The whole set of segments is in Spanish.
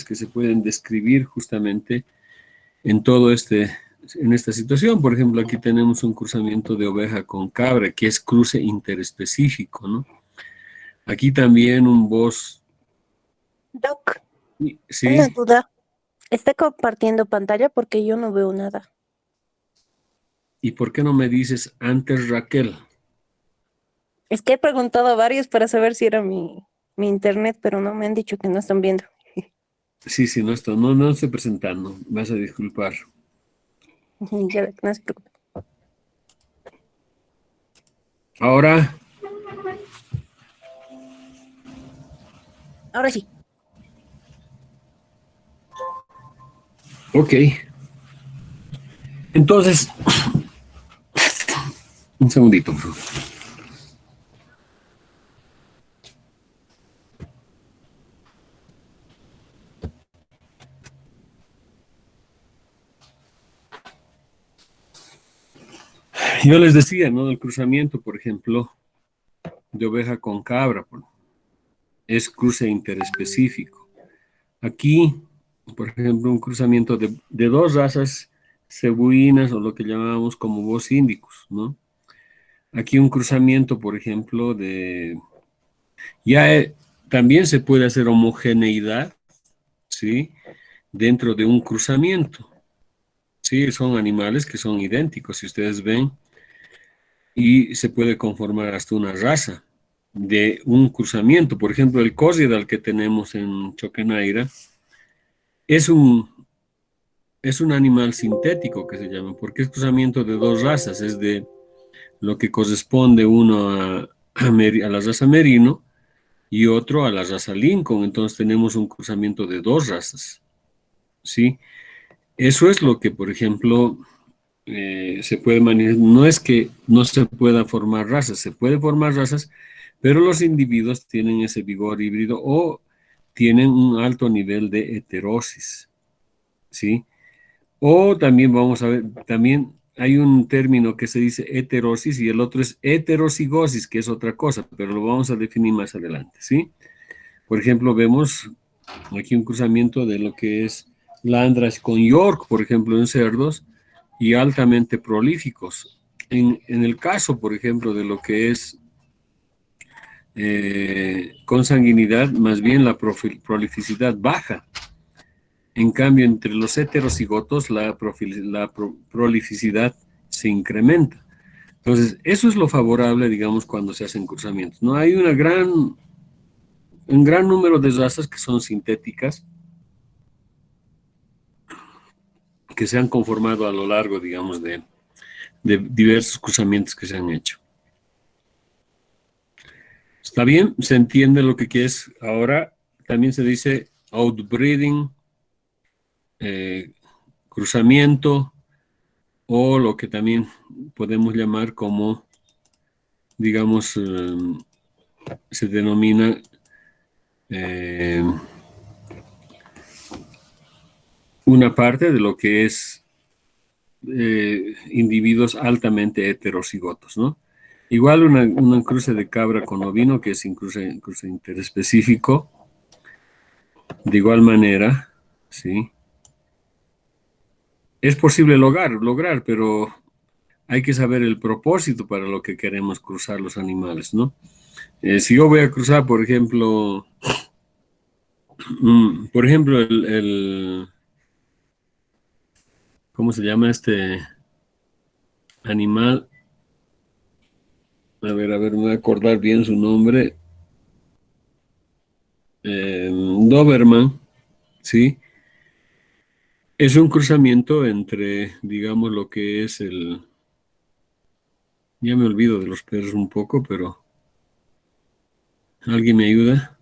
que se pueden describir justamente en en esta situación. Por ejemplo, aquí tenemos un cruzamiento de oveja con cabra, que es cruce interespecífico, ¿no? Aquí también un voz, Doc, una sí. duda. ¿Está compartiendo pantalla? Porque yo no veo nada. ¿Y por qué no me dices antes Raquel? Es que he preguntado a varios para saber si era mi internet, pero no me han dicho que no están viendo. Sí, sí, no estoy presentando, vas a disculpar. Ya, no se preocupe. Ahora, Ahora sí. ok. Entonces, un segundito, por favor. Yo les decía, ¿no? El cruzamiento, por ejemplo, de oveja con cabra, es cruce interespecífico. Aquí, por ejemplo, un cruzamiento de dos razas cebuinas o lo que llamamos como bos índicos, ¿no? Aquí un cruzamiento, por ejemplo, ya también se puede hacer homogeneidad, ¿sí? Dentro de un cruzamiento, ¿sí? Son animales que son idénticos, si ustedes ven, y se puede conformar hasta una raza de un cruzamiento. Por ejemplo, el Cosriadal que tenemos en Choquenaira es es un animal sintético que se llama, porque es cruzamiento de dos razas, es de lo que corresponde uno a la raza merino y otro a la raza Lincoln. Entonces tenemos un cruzamiento de dos razas, ¿sí? Eso es lo que, por ejemplo, se puede manifestar. No es que no se pueda formar razas, se puede formar razas, pero los individuos tienen ese vigor híbrido o tienen un alto nivel de heterosis, ¿sí? O también vamos a ver, también hay un término que se dice heterosis y el otro es heterocigosis, que es otra cosa, pero lo vamos a definir más adelante, ¿sí? Por ejemplo, vemos aquí un cruzamiento de lo que es Landras con York, por ejemplo, en cerdos, y altamente prolíficos. En el caso, por ejemplo, de lo que es consanguinidad, más bien la prolificidad baja. En cambio, entre los heterocigotos, la prolificidad se incrementa. Entonces, eso es lo favorable, digamos, cuando se hacen cruzamientos. No hay un gran número de razas que son sintéticas, que se han conformado a lo largo, digamos, de diversos cruzamientos que se han hecho. ¿Está bien? ¿Se entiende lo que es? Ahora también se dice outbreeding, cruzamiento, o lo que también podemos llamar como, digamos, se denomina una parte de lo que es individuos altamente heterocigotos, ¿no? Igual una cruce de cabra con ovino, que es un cruce interespecífico, de igual manera, ¿sí? Es posible lograr, pero hay que saber el propósito para lo que queremos cruzar los animales, ¿no? Si yo voy a cruzar, por ejemplo, ¿cómo se llama este animal? A ver, me voy a acordar bien su nombre. Doberman, ¿sí? Es un cruzamiento entre, digamos, lo que es ya me olvido de los perros un poco, pero ¿alguien me ayuda?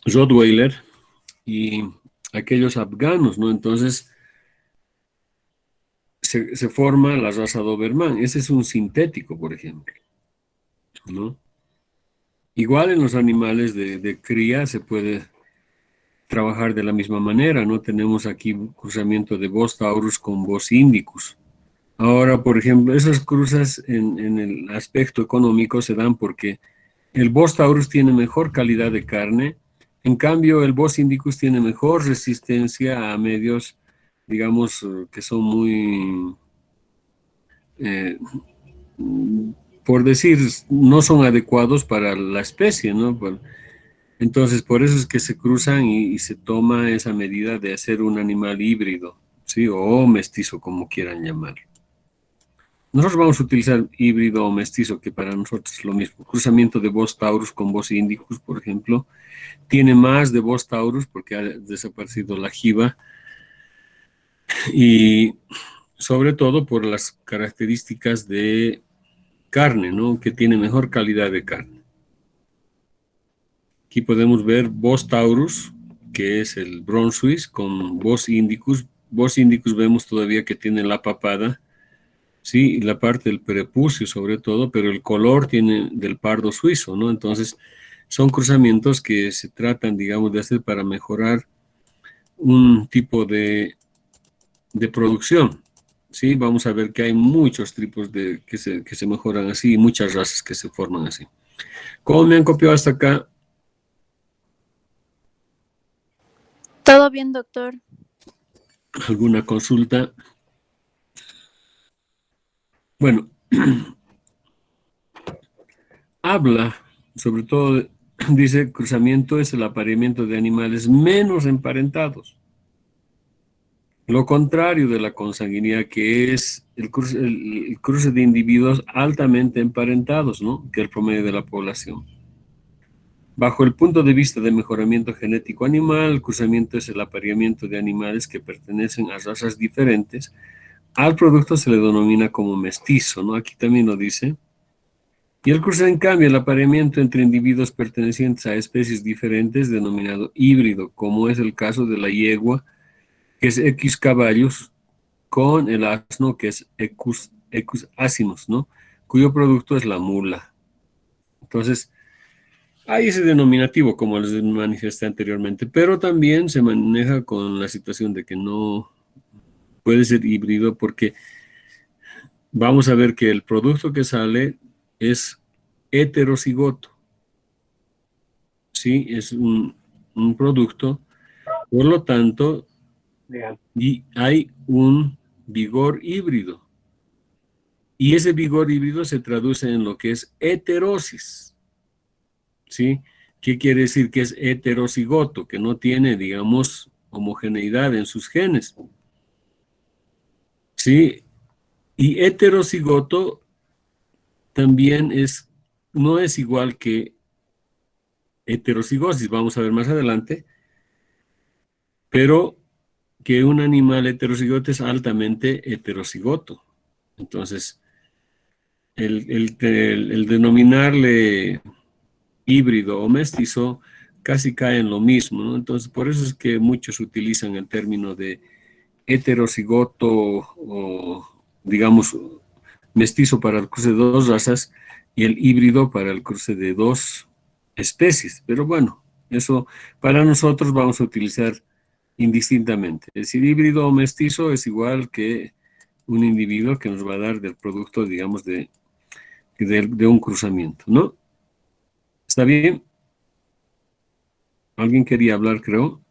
Rottweiler y aquellos afganos, ¿no? Entonces se forma la raza Doberman. Ese es un sintético, por ejemplo, ¿no? Igual en los animales de cría se puede trabajar de la misma manera, ¿no? Tenemos aquí cruzamiento de Bos taurus con Bos indicus, Ahora, por ejemplo, esas cruzas en el aspecto económico se dan porque el Bos taurus tiene mejor calidad de carne, en cambio el Bos indicus tiene mejor resistencia a medios, digamos, que son muy, eh, por decir, no son adecuados para la especie, ¿no? Entonces, por eso es que se cruzan y se toma esa medida de hacer un animal híbrido, ¿sí? O mestizo, como quieran llamarlo. Nosotros vamos a utilizar híbrido o mestizo, que para nosotros es lo mismo. Cruzamiento de Bos taurus con Bos indicus, por ejemplo. Tiene más de Bos taurus porque ha desaparecido la jiba y sobre todo por las características de carne, ¿no? Que tiene mejor calidad de carne. Aquí podemos ver Bos taurus, que es el Bron Swiss, con Bos indicus. Bos indicus vemos todavía que tiene la papada, sí, la parte del prepucio sobre todo, pero el color tiene del pardo suizo, ¿no? Entonces, son cruzamientos que se tratan, digamos, de hacer para mejorar un tipo de producción, ¿sí? Vamos a ver que hay muchos tipos que se mejoran así y muchas razas que se forman así. ¿Cómo me han copiado hasta acá? Todo bien, doctor. ¿Alguna consulta? Bueno, habla, sobre todo, dice, cruzamiento es el apareamiento de animales menos emparentados. Lo contrario de la consanguinidad, que es el cruce de individuos altamente emparentados, ¿no? Que es el promedio de la población. Bajo el punto de vista de mejoramiento genético animal, el cruzamiento es el apareamiento de animales que pertenecen a razas diferentes. Al producto se le denomina como mestizo, ¿no? Aquí también lo dice. Y el cruce, en cambio, el apareamiento entre individuos pertenecientes a especies diferentes, denominado híbrido, como es el caso de la yegua, que es Equus caballos, con el asno, que es Equus asinus, ¿no? Cuyo producto es la mula. Entonces, hay ese denominativo, como les manifesté anteriormente, pero también se maneja con la situación de que no puede ser híbrido porque vamos a ver que el producto que sale es heterocigoto, ¿sí? Es un producto, por lo tanto, y hay un vigor híbrido. Y ese vigor híbrido se traduce en lo que es heterosis, ¿sí? ¿Qué quiere decir? Que es heterocigoto, que no tiene, digamos, homogeneidad en sus genes, ¿sí? Y heterocigoto también no es igual que heterocigosis, vamos a ver más adelante, pero que un animal heterocigoto es altamente heterocigoto. Entonces, el denominarle híbrido o mestizo casi cae en lo mismo, ¿no? Entonces, por eso es que muchos utilizan el término de heterocigoto o, digamos, mestizo para el cruce de dos razas y el híbrido para el cruce de dos especies. Pero bueno, eso para nosotros vamos a utilizar indistintamente. Es decir, híbrido o mestizo es igual que un individuo que nos va a dar del producto, digamos, de un cruzamiento, ¿no? ¿Está bien? ¿Alguien quería hablar, creo?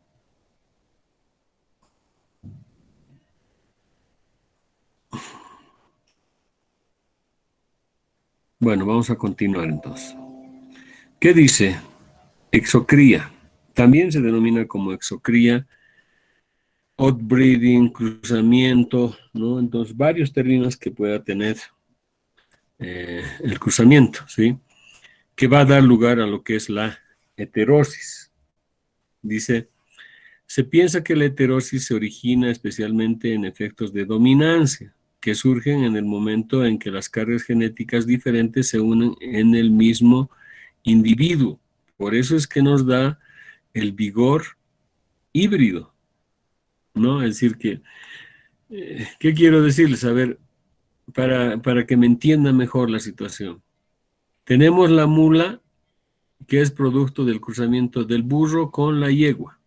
Bueno, vamos a continuar entonces. ¿Qué dice? Exocría. También se denomina como exocría, outbreeding, cruzamiento, ¿no? Entonces, varios términos que pueda tener el cruzamiento, ¿sí? Que va a dar lugar a lo que es la heterosis. Dice, se piensa que la heterosis se origina especialmente en efectos de dominancia, que surgen en el momento en que las cargas genéticas diferentes se unen en el mismo individuo. Por eso es que nos da el vigor híbrido, ¿no? Es decir, que, ¿qué quiero decirles? A ver, para que me entienda mejor la situación. Tenemos la mula, que es producto del cruzamiento del burro con la yegua,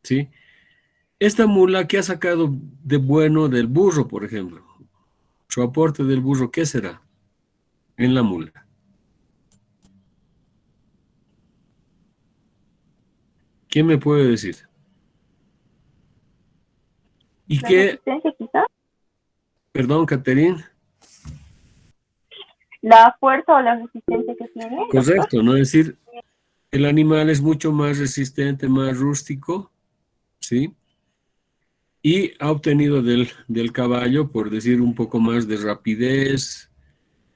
¿sí? Esta mula, ¿qué ha sacado de bueno del burro, por ejemplo? Su aporte del burro, ¿qué será? En la mula. ¿Quién me puede decir? ¿Y La qué? resistencia quizás, Perdón, Caterín. la fuerza o la resistencia que tiene, doctor. Correcto, ¿no? Es decir, el animal es mucho más resistente, más rústico, ¿sí? Y ha obtenido del caballo, por decir, un poco más de rapidez.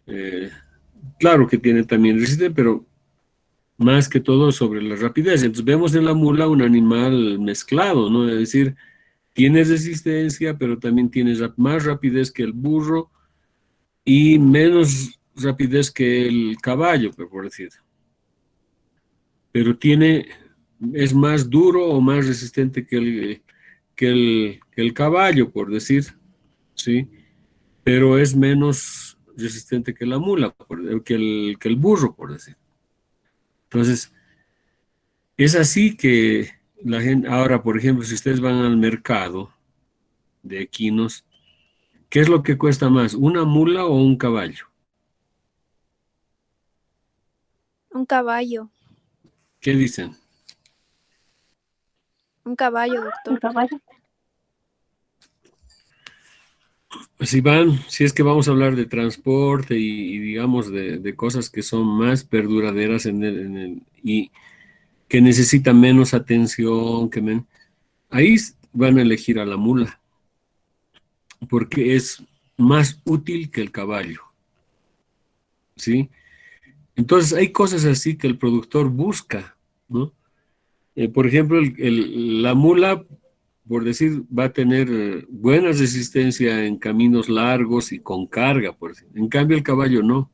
eh, claro que tiene también resistencia, pero más que todo sobre la rapidez. Entonces vemos en la mula un animal mezclado, ¿no? Es decir, tiene resistencia, pero también tiene más rapidez que el burro y menos rapidez que el caballo, por decir. Pero es más duro o más resistente que el caballo, por decir, ¿sí? Pero es menos resistente que la mula, que el burro, por decir. Entonces, es así que la gente, ahora, por ejemplo, si ustedes van al mercado de equinos, ¿qué es lo que cuesta más, una mula o un caballo? Un caballo. ¿Qué dicen? Un caballo, Un doctor. caballo. Si es que vamos a hablar de transporte y digamos de cosas que son más perduraderas y que necesitan menos atención, ahí van a elegir a la mula, porque es más útil que el caballo, ¿sí? Entonces hay cosas así que el productor busca, ¿no? Por ejemplo, la mula, por decir, va a tener buena resistencia en caminos largos y con carga, por decir. En cambio, el caballo no.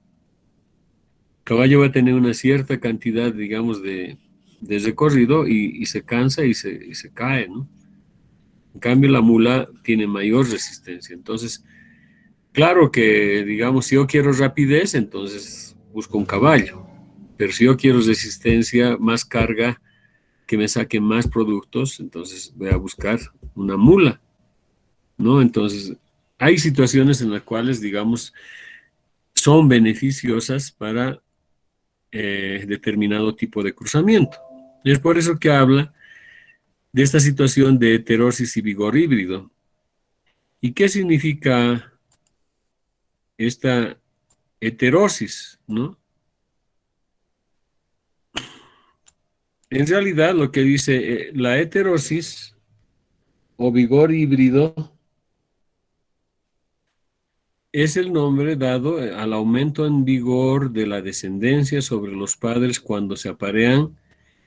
El caballo va a tener una cierta cantidad, digamos, de recorrido y se cansa y se cae, ¿no? En cambio, la mula tiene mayor resistencia. Entonces, claro que, digamos, si yo quiero rapidez, entonces busco un caballo. Pero si yo quiero resistencia, más carga, que me saque más productos, entonces voy a buscar una mula, ¿no? Entonces, hay situaciones en las cuales, digamos, son beneficiosas para determinado tipo de cruzamiento. Es por eso que habla de esta situación de heterosis y vigor híbrido. ¿Y qué significa esta heterosis, no? En realidad, lo que dice la heterosis o vigor híbrido es el nombre dado al aumento en vigor de la descendencia sobre los padres cuando se aparean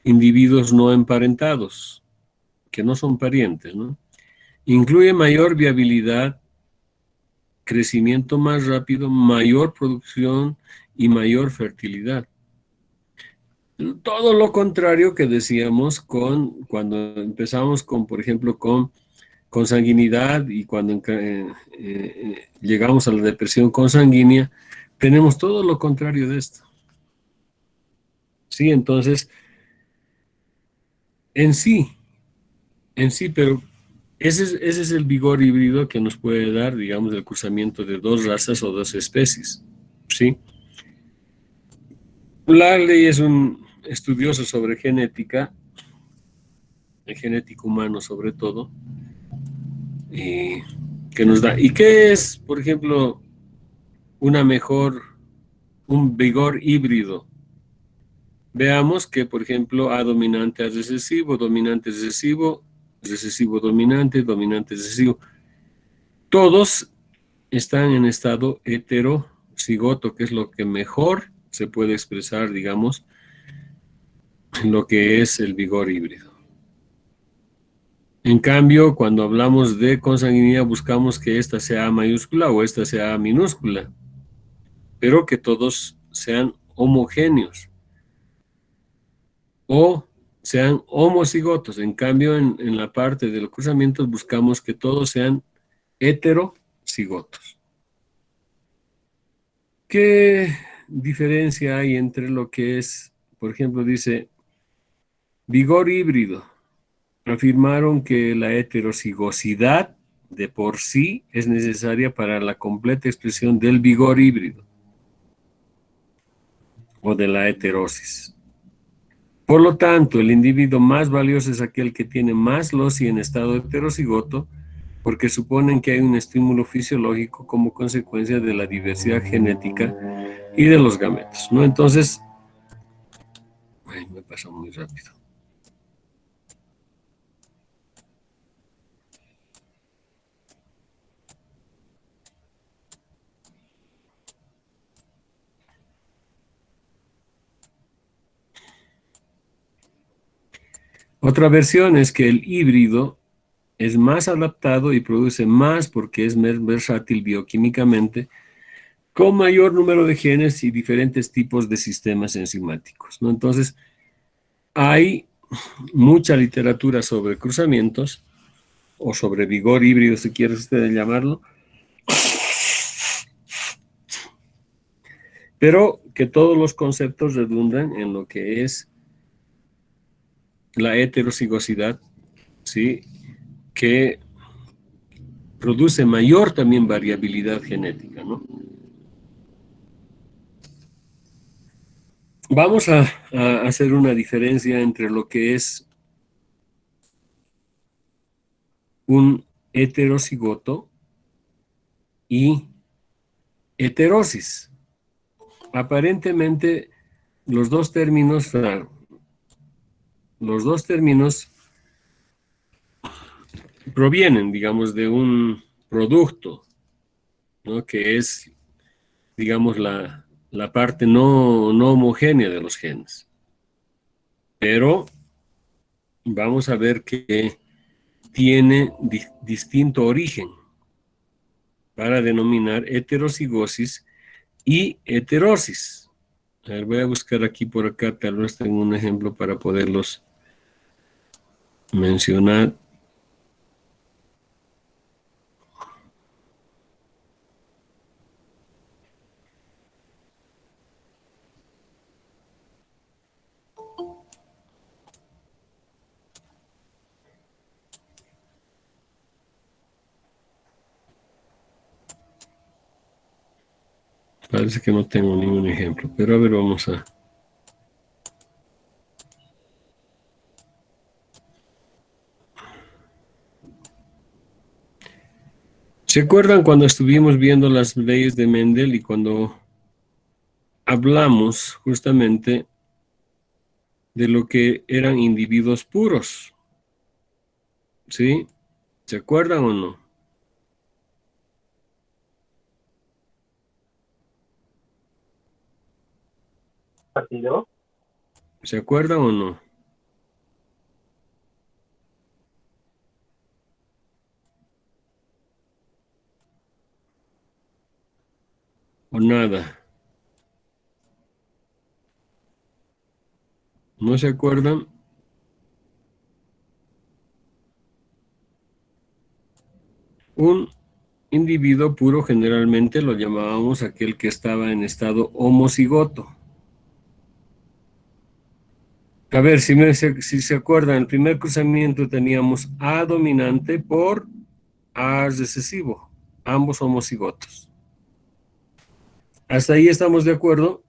individuos no emparentados, que no son parientes, ¿no? Incluye mayor viabilidad, crecimiento más rápido, mayor producción y mayor fertilidad. Todo lo contrario que decíamos cuando empezamos con, por ejemplo, con consanguinidad y cuando llegamos a la depresión consanguínea, tenemos todo lo contrario de esto. Sí, entonces, en sí, pero ese es el vigor híbrido que nos puede dar, digamos, el cruzamiento de dos razas o dos especies. Sí. Larley es un estudioso sobre genética, el genético humano sobre todo, y que nos da. ¿Y qué es, por ejemplo, un vigor híbrido? Veamos que, por ejemplo, A dominante, A recesivo, dominante recesivo, recesivo dominante, dominante recesivo. Todos están en estado heterocigoto, que es lo que mejor se puede expresar, digamos, en lo que es el vigor híbrido. En cambio, cuando hablamos de consanguinidad, buscamos que esta sea A mayúscula o esta sea A minúscula, pero que todos sean homogéneos o sean homocigotos. En cambio, en la parte de los cruzamientos buscamos que todos sean heterocigotos. ¿Qué diferencia hay entre lo que es, por ejemplo, dice vigor híbrido? Afirmaron que la heterocigosidad de por sí es necesaria para la completa expresión del vigor híbrido o de la heterosis. Por lo tanto, el individuo más valioso es aquel que tiene más loci en estado heterocigoto, porque suponen que hay un estímulo fisiológico como consecuencia de la diversidad genética y de los gametos, ¿no? Entonces, ay, me pasó muy rápido. Otra versión es que el híbrido es más adaptado y produce más porque es más versátil bioquímicamente, con mayor número de genes y diferentes tipos de sistemas enzimáticos, ¿no? Entonces, hay mucha literatura sobre cruzamientos o sobre vigor híbrido, si quieres usted llamarlo, pero que todos los conceptos redundan en lo que es la heterocigosidad, ¿sí? Que produce mayor también variabilidad genética, ¿no? Vamos a hacer una diferencia entre lo que es un heterocigoto y heterosis. Aparentemente, los dos términos provienen, digamos, de un producto, ¿no? Que es, digamos, la parte no homogénea de los genes. Pero vamos a ver que tiene distinto origen para denominar heterocigosis y heterosis. A ver, voy a buscar aquí por acá, tal vez tengo un ejemplo para poderlos mencionar. Parece que no tengo ningún ejemplo, pero a ver, vamos a... ¿Se acuerdan cuando estuvimos viendo las leyes de Mendel y cuando hablamos justamente de lo que eran individuos puros? ¿Sí? ¿Se acuerdan o no? ¿Se acuerdan o no? ¿O nada? ¿No se acuerdan? Un individuo puro generalmente lo llamábamos aquel que estaba en estado homocigoto. A ver, si se acuerdan, el primer cruzamiento teníamos A dominante por A recesivo, ambos homocigotos. ¿Hasta ahí estamos de acuerdo?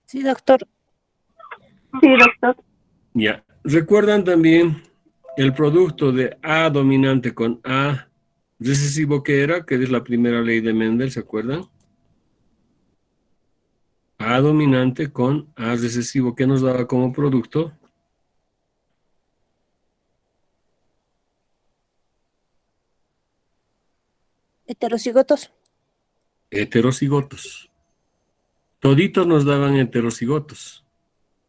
Sí, doctor. Sí, doctor. Ya. ¿Recuerdan también el producto de A dominante con A recesivo que era? Que es la primera ley de Mendel, ¿se acuerdan? A dominante con A recesivo, ¿qué nos daba como producto? Heterocigotos. Heterocigotos. Toditos nos daban heterocigotos.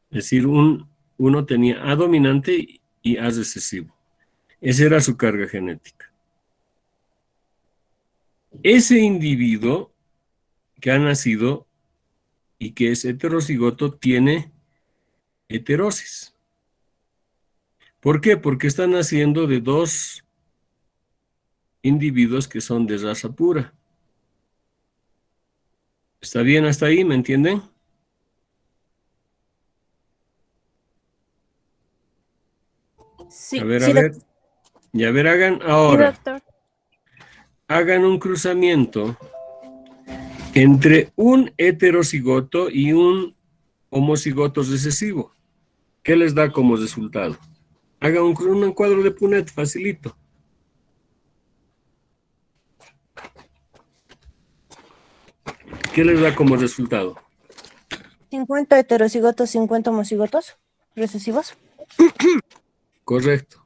Es decir, uno tenía A dominante y A recesivo. Esa era su carga genética. Ese individuo que ha nacido y que es heterocigoto tiene heterosis. ¿Por qué? Porque están naciendo de dos individuos que son de raza pura. ¿Está bien hasta ahí? ¿Me entienden? Sí, A ver, sí, a ver. Y a ver, hagan Sí, ahora. doctor. Hagan un cruzamiento entre un heterocigoto y un homocigoto recesivo. ¿Qué les da como resultado? Hagan un cuadro de Punnett facilito. ¿Qué les da como resultado? 50 heterocigotos, 50 homocigotos recesivos. Correcto.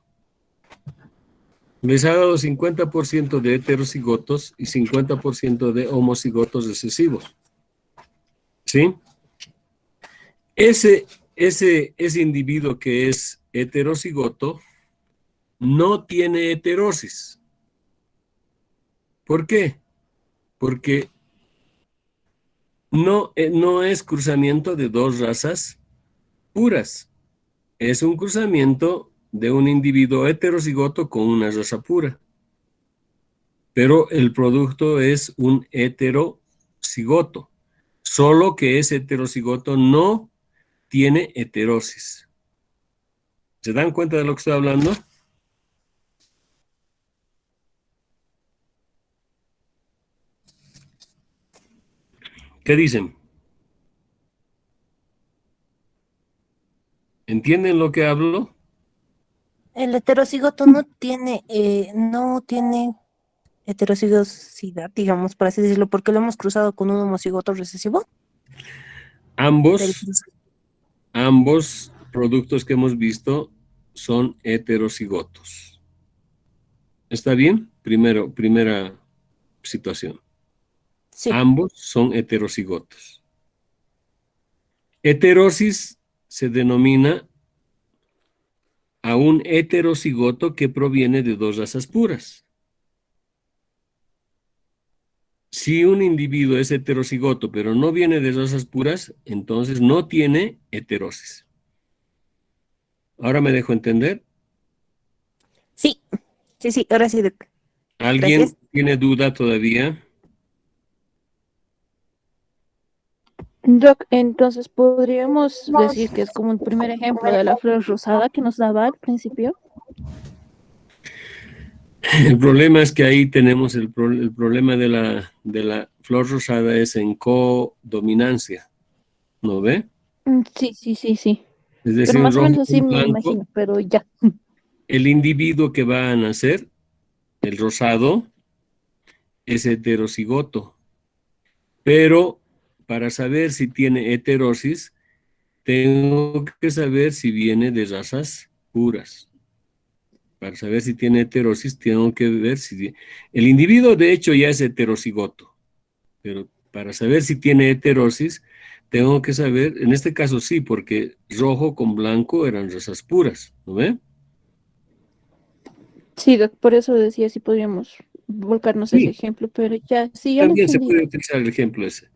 Les ha dado 50% de heterocigotos y 50% de homocigotos recesivos. ¿Sí? Ese individuo que es heterocigoto no tiene heterosis. ¿Por qué? Porque no es cruzamiento de dos razas puras. Es un cruzamiento de un individuo heterocigoto con una raza pura. Pero el producto es un heterocigoto. Solo que ese heterocigoto no tiene heterosis. ¿Se dan cuenta de lo que estoy hablando? ¿Qué dicen? ¿Entienden lo que hablo? El heterocigoto no tiene heterocigosidad, digamos, por así decirlo, porque lo hemos cruzado con un homocigoto recesivo. Del Ambos, cruce. ambos productos que hemos visto son heterocigotos. ¿Está bien? Primera situación. Sí, Ambos son heterocigotos. Heterosis se denomina a un heterocigoto que proviene de dos razas puras. Si un individuo es heterocigoto pero no viene de razas puras, entonces no tiene heterosis. ¿Ahora me dejo entender? sí, sí, ahora sí, ¿Alguien gracias. tiene duda todavía? Doc, entonces podríamos decir que es como un primer ejemplo de la flor rosada que nos daba al principio. El problema es que ahí tenemos el problema de la flor rosada es en codominancia, ¿no ve? Sí. Es Pero decir, un más o rojo menos así con me blanco, imagino, pero ya. el individuo que va a nacer, el rosado, es heterocigoto. Pero para saber si tiene heterosis, tengo que saber si viene de razas puras. Para saber si tiene heterosis, tengo que ver si... El individuo, de hecho, ya es heterocigoto. Pero para saber si tiene heterosis, tengo que saber, en este caso sí, porque rojo con blanco eran razas puras, ¿no ve? Sí, Doc, por eso decía si podríamos volcarnos a ese Sí, ejemplo, pero ya, sí, ya lo también se entendí. puede utilizar el ejemplo ese.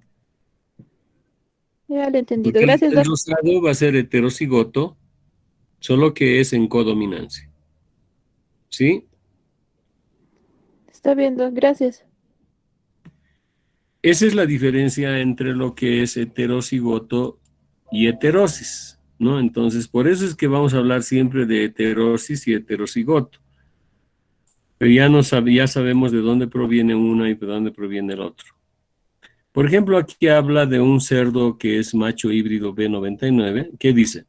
Ya lo he entendido. Porque Gracias, el Doc. rosado va a ser heterocigoto, solo que es en codominancia. ¿Sí? Está bien, Doc, gracias. Esa es la diferencia entre lo que es heterocigoto y heterosis, ¿no? Entonces, por eso es que vamos a hablar siempre de heterosis y heterocigoto. Pero ya sabemos de dónde proviene uno y de dónde proviene el otro. Por ejemplo, aquí habla de un cerdo que es macho híbrido B99, que dice,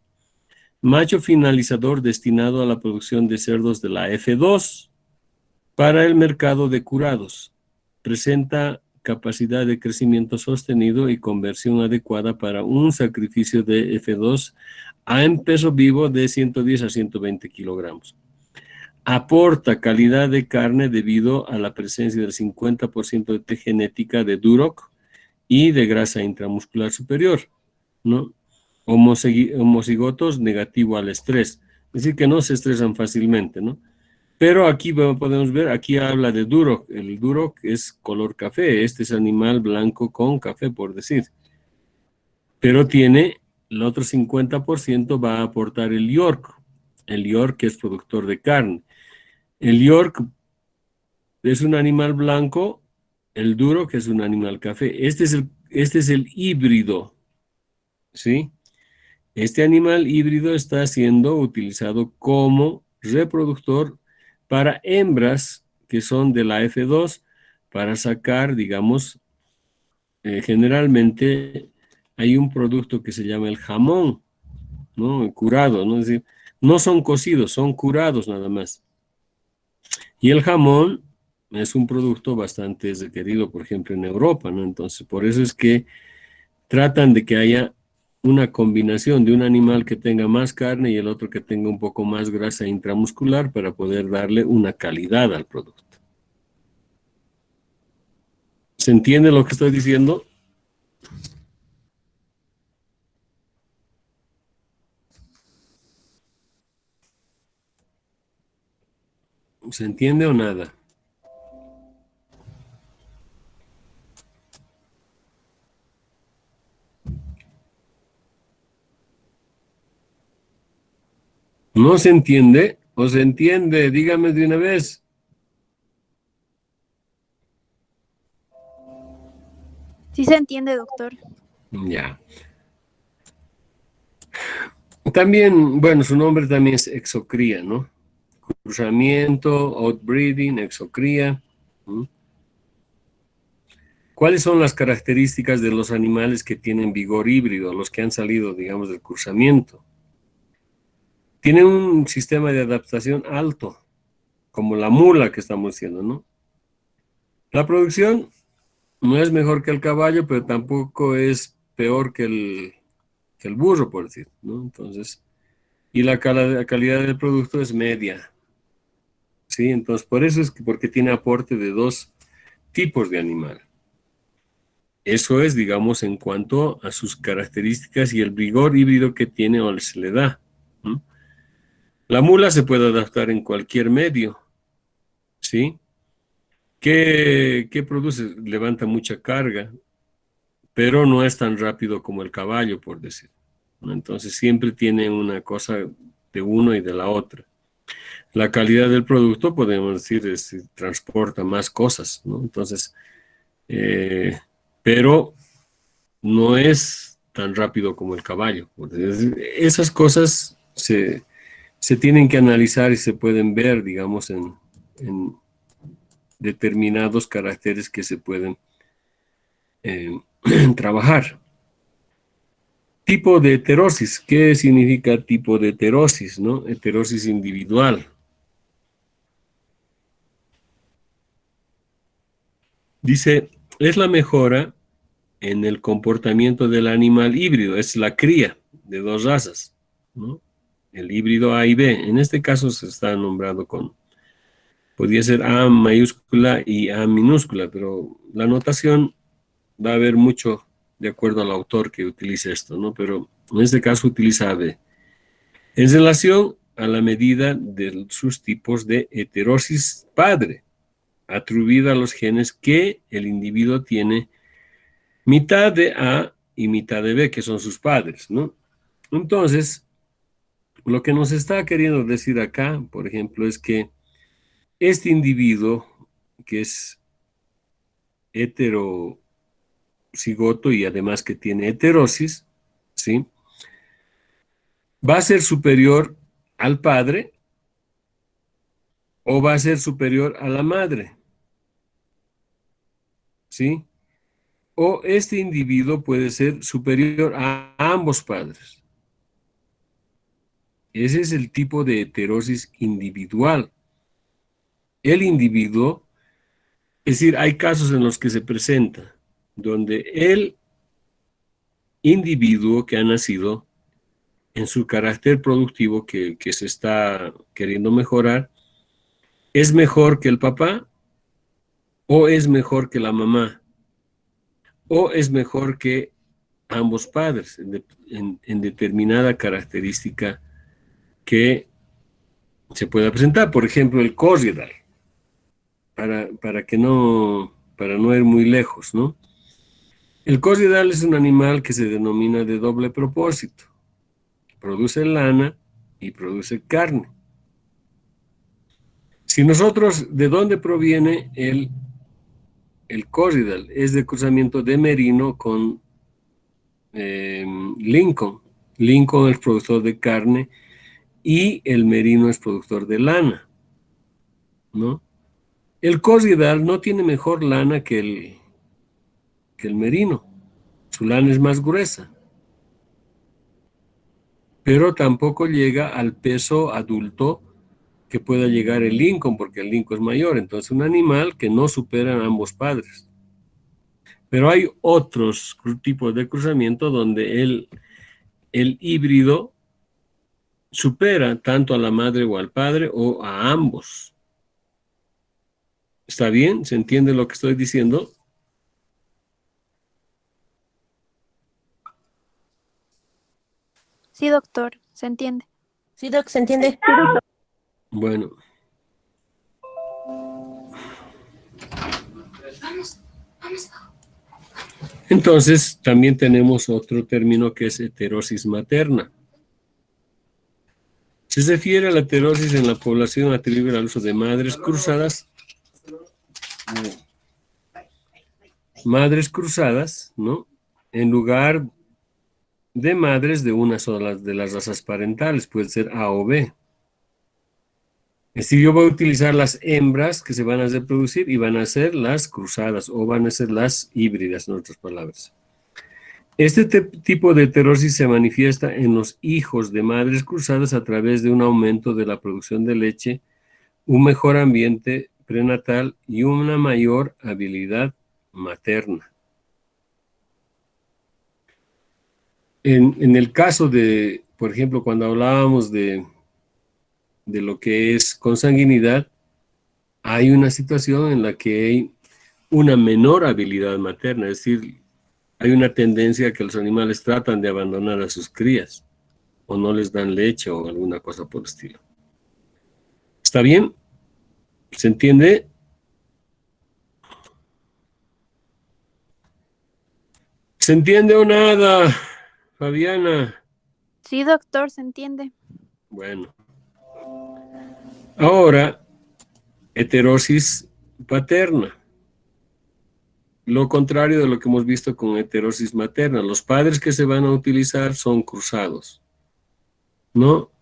macho finalizador destinado a la producción de cerdos de la F2 para el mercado de curados. Presenta capacidad de crecimiento sostenido y conversión adecuada para un sacrificio de F2 a en peso vivo de 110 a 120 kilogramos. Aporta calidad de carne debido a la presencia del 50% de genética de Duroc y de grasa intramuscular superior, ¿no? Homocigotos negativo al estrés, es decir, que no se estresan fácilmente, ¿no? Pero aquí podemos ver, aquí habla de Duroc. El Duroc es color café. Este es animal blanco con café, por decir. Pero tiene el otro 50% va a aportar el York. El York es productor de carne. El York es un animal blanco. El Duroc es un animal café. Este es el híbrido, ¿sí? Este animal híbrido está siendo utilizado como reproductor para hembras que son de la F2 para sacar, digamos, generalmente hay un producto que se llama el jamón, ¿no? Curado, ¿no? Es decir, no son cocidos, son curados nada más. Y el jamón es un producto bastante requerido, por ejemplo, en Europa, ¿no? Entonces, por eso es que tratan de que haya una combinación de un animal que tenga más carne y el otro que tenga un poco más grasa intramuscular para poder darle una calidad al producto. ¿Se entiende lo que estoy diciendo? ¿Se entiende o nada? ¿No se entiende? ¿O se entiende? Dígame de una vez. Sí se entiende, doctor. Ya. También, bueno, su nombre también es exocría, ¿no? Cruzamiento, outbreeding, exocría. ¿Mm? ¿Cuáles son las características de los animales que tienen vigor híbrido, los que han salido, digamos, del cruzamiento? Tienen un sistema de adaptación alto, como la mula que estamos diciendo, ¿no? La producción no es mejor que el caballo, pero tampoco es peor que el burro, por decir, ¿no? Entonces, y la calidad del producto es media, ¿sí? Entonces, por eso es que, porque tiene aporte de dos tipos de animal. Eso es, digamos, en cuanto a sus características y el vigor híbrido que tiene o se le da. ¿No? La mula se puede adaptar en cualquier medio, ¿sí? ¿Qué produce? Levanta mucha carga, pero no es tan rápido como el caballo, por decir. ¿No? Entonces siempre tiene una cosa de uno y de la otra. La calidad del producto, podemos decir, transporta más cosas, ¿no? Entonces, pero no es tan rápido como el caballo. Esas cosas se tienen que analizar y se pueden ver, digamos, en determinados caracteres que se pueden trabajar. Tipo de heterosis. ¿Qué significa tipo de heterosis, no? Heterosis individual. Dice, es la mejora en el comportamiento del animal híbrido, es la cría de dos razas, ¿no? El híbrido A y B. En este caso se está nombrando con, podría ser A mayúscula y A minúscula, pero la notación va a haber mucho de acuerdo al autor que utilice esto, ¿no? Pero en este caso utiliza AB. En relación a la medida de sus tipos de heterosis padre, atribuida a los genes que el individuo tiene mitad de A y mitad de B, que son sus padres, ¿no? Entonces, lo que nos está queriendo decir acá, por ejemplo, es que este individuo, que es heterocigoto y además que tiene heterosis, ¿sí? ¿Va a ser superior al padre o va a ser superior a la madre? ¿Sí? O este individuo puede ser superior a ambos padres. Ese es el tipo de heterosis individual. El individuo, es decir, hay casos en los que se presenta donde el individuo que ha nacido en su carácter productivo que se está queriendo mejorar, es mejor que el papá o es mejor que la mamá o es mejor que ambos padres en determinada característica que se pueda presentar. Por ejemplo, el corriedal, para no ir muy lejos, ¿no? El corriedal es un animal que se denomina de doble propósito. Produce lana y produce carne. Si nosotros, ¿de dónde proviene el corriedal? Es de cruzamiento de merino con Lincoln. Lincoln es productor de carne y el merino es productor de lana, ¿no? El corriedal no tiene mejor lana que el merino. Su lana es más gruesa, pero tampoco llega al peso adulto que pueda llegar el Lincoln, porque el Lincoln es mayor. Entonces, un animal que no supera a ambos padres. Pero hay otros tipos de cruzamiento donde el híbrido supera tanto a la madre o al padre o a ambos. ¿Está bien? ¿Se entiende lo que estoy diciendo? Sí, doctor, se entiende. Sí, Doc, ¿se entiende? Bueno. Entonces, también tenemos otro término que es heterosis materna. Se refiere a la heterosis en la población atribuida al uso de madres cruzadas, ¿no? En lugar de madres de una sola de las razas parentales, puede ser A o B. Es decir, yo voy a utilizar las hembras que se van a reproducir y van a ser las cruzadas o van a ser las híbridas, en otras palabras. Este tipo de heterosis se manifiesta en los hijos de madres cruzadas a través de un aumento de la producción de leche, un mejor ambiente prenatal y una mayor habilidad materna. En el caso de, por ejemplo, cuando hablábamos de lo que es consanguinidad, hay una situación en la que hay una menor habilidad materna, es decir, hay una tendencia a que los animales tratan de abandonar a sus crías o no les dan leche o alguna cosa por el estilo. ¿Está bien? ¿Se entiende? ¿Se entiende o nada, Fabiana? Sí, doctor, se entiende. Bueno. Ahora, heterosis paterna. Lo contrario de lo que hemos visto con heterosis materna. Los padres que se van a utilizar son cruzados, ¿no?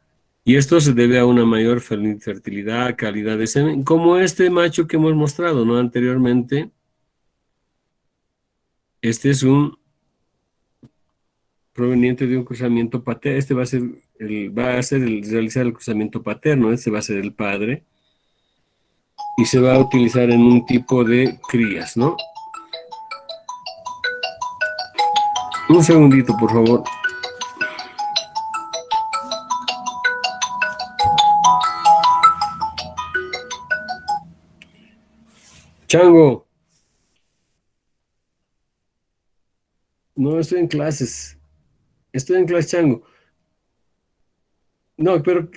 Y esto se debe a una mayor fertilidad, calidad de semen, como este macho que hemos mostrado, ¿no? Anteriormente. Este es un proveniente de un cruzamiento paterno. Este va a ser realizar el cruzamiento paterno. Este va a ser el padre. Y se va a utilizar en un tipo de crías, ¿no? Un segundito, por favor. Chango. No, estoy en clases. Estoy en clase, Chango. No, pero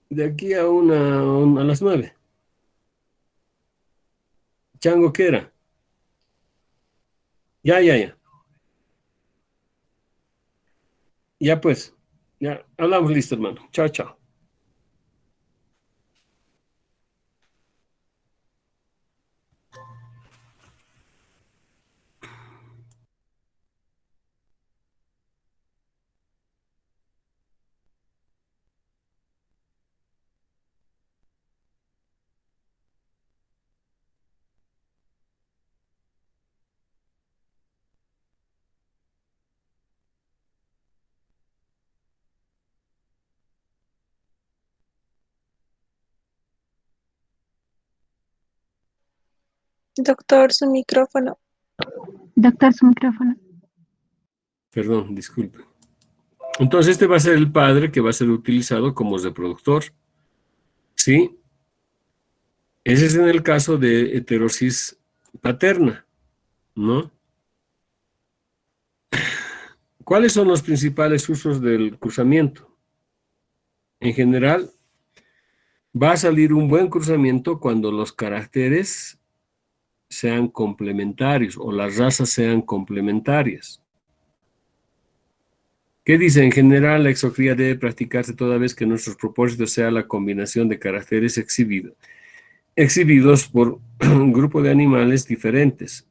de aquí a las 9. Chango, ¿qué era? Ya, ya, ya. Ya pues. Ya, hablamos, listo, hermano. Chao, chao. Doctor, su micrófono. Doctor, su micrófono. Perdón, disculpe. Entonces, este va a ser el padre que va a ser utilizado como reproductor. ¿Sí? Ese es en el caso de heterosis paterna, ¿no? ¿Cuáles son los principales usos del cruzamiento? En general, va a salir un buen cruzamiento cuando los caracteres sean complementarios o las razas sean complementarias. ¿Qué dice? En general, la exocría debe practicarse toda vez que nuestros propósitos sea la combinación de caracteres exhibidos por un grupo de animales diferentes.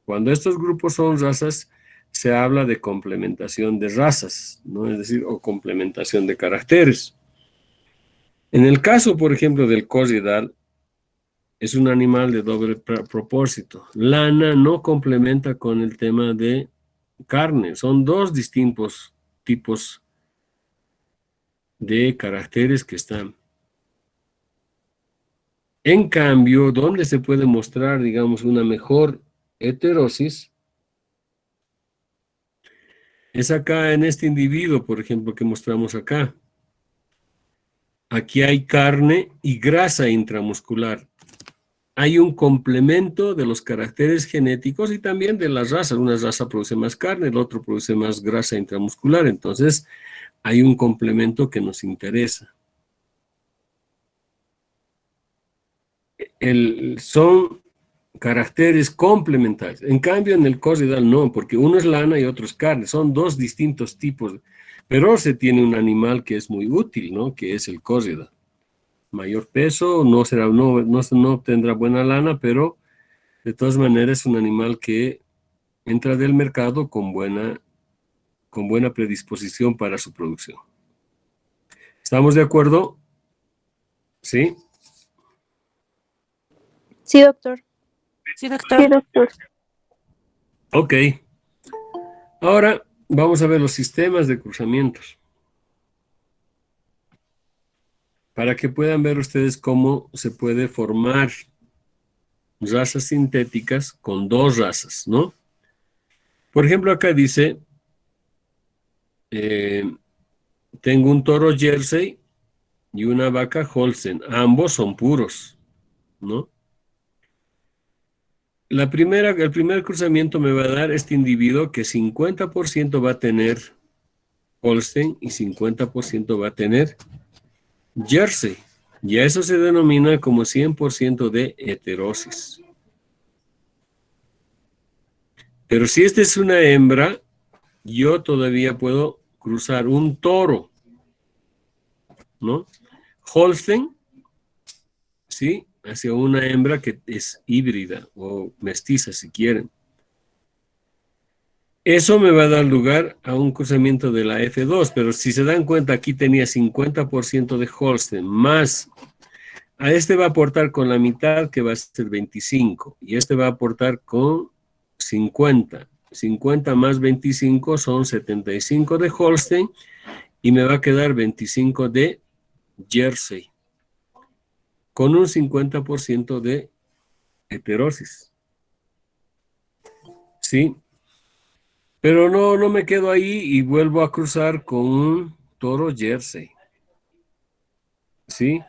Cuando estos grupos son razas, se habla de complementación de razas, ¿no? Es decir, o complementación de caracteres. En el caso, por ejemplo, del Cosydal, es un animal de doble propósito. Lana no complementa con el tema de carne. Son dos distintos tipos de caracteres que están. En cambio, donde se puede mostrar, digamos, una mejor heterosis, es acá en este individuo, por ejemplo, que mostramos acá. Aquí hay carne y grasa intramuscular. Hay un complemento de los caracteres genéticos y también de las razas. Una raza produce más carne, el otro produce más grasa intramuscular. Entonces, hay un complemento que nos interesa. Son caracteres complementarios. En cambio, en el Cosydal no, porque uno es lana y otro es carne. Son dos distintos tipos. Pero se tiene un animal que es muy útil, ¿no? Que es el Cosydal. Mayor peso, no tendrá buena lana, pero de todas maneras es un animal que entra del mercado con buena predisposición para su producción. ¿Estamos de acuerdo? ¿Sí? Sí, doctor. Sí, doctor. Sí, doctor. Ok. Ahora vamos a ver los sistemas de cruzamientos. Para que puedan ver ustedes cómo se puede formar razas sintéticas con dos razas, ¿no? Por ejemplo, acá dice, tengo un toro Jersey y una vaca Holstein. Ambos son puros, ¿no? El primer cruzamiento me va a dar este individuo que 50% va a tener Holstein y 50% va a tener Jersey. Y a eso se denomina como 100% de heterosis. Pero si esta es una hembra, yo todavía puedo cruzar un toro, ¿no? Holstein, ¿sí? Hacia una hembra que es híbrida o mestiza, si quieren. Eso me va a dar lugar a un cruzamiento de la F2, pero si se dan cuenta, aquí tenía 50% de Holstein, más a este va a aportar con la mitad, que va a ser 25, y este va a aportar con 50. 50 más 25 son 75 de Holstein, y me va a quedar 25 de Jersey, con un 50% de heterosis. ¿Sí? Pero no me quedo ahí y vuelvo a cruzar con un toro Jersey. ¿Sí?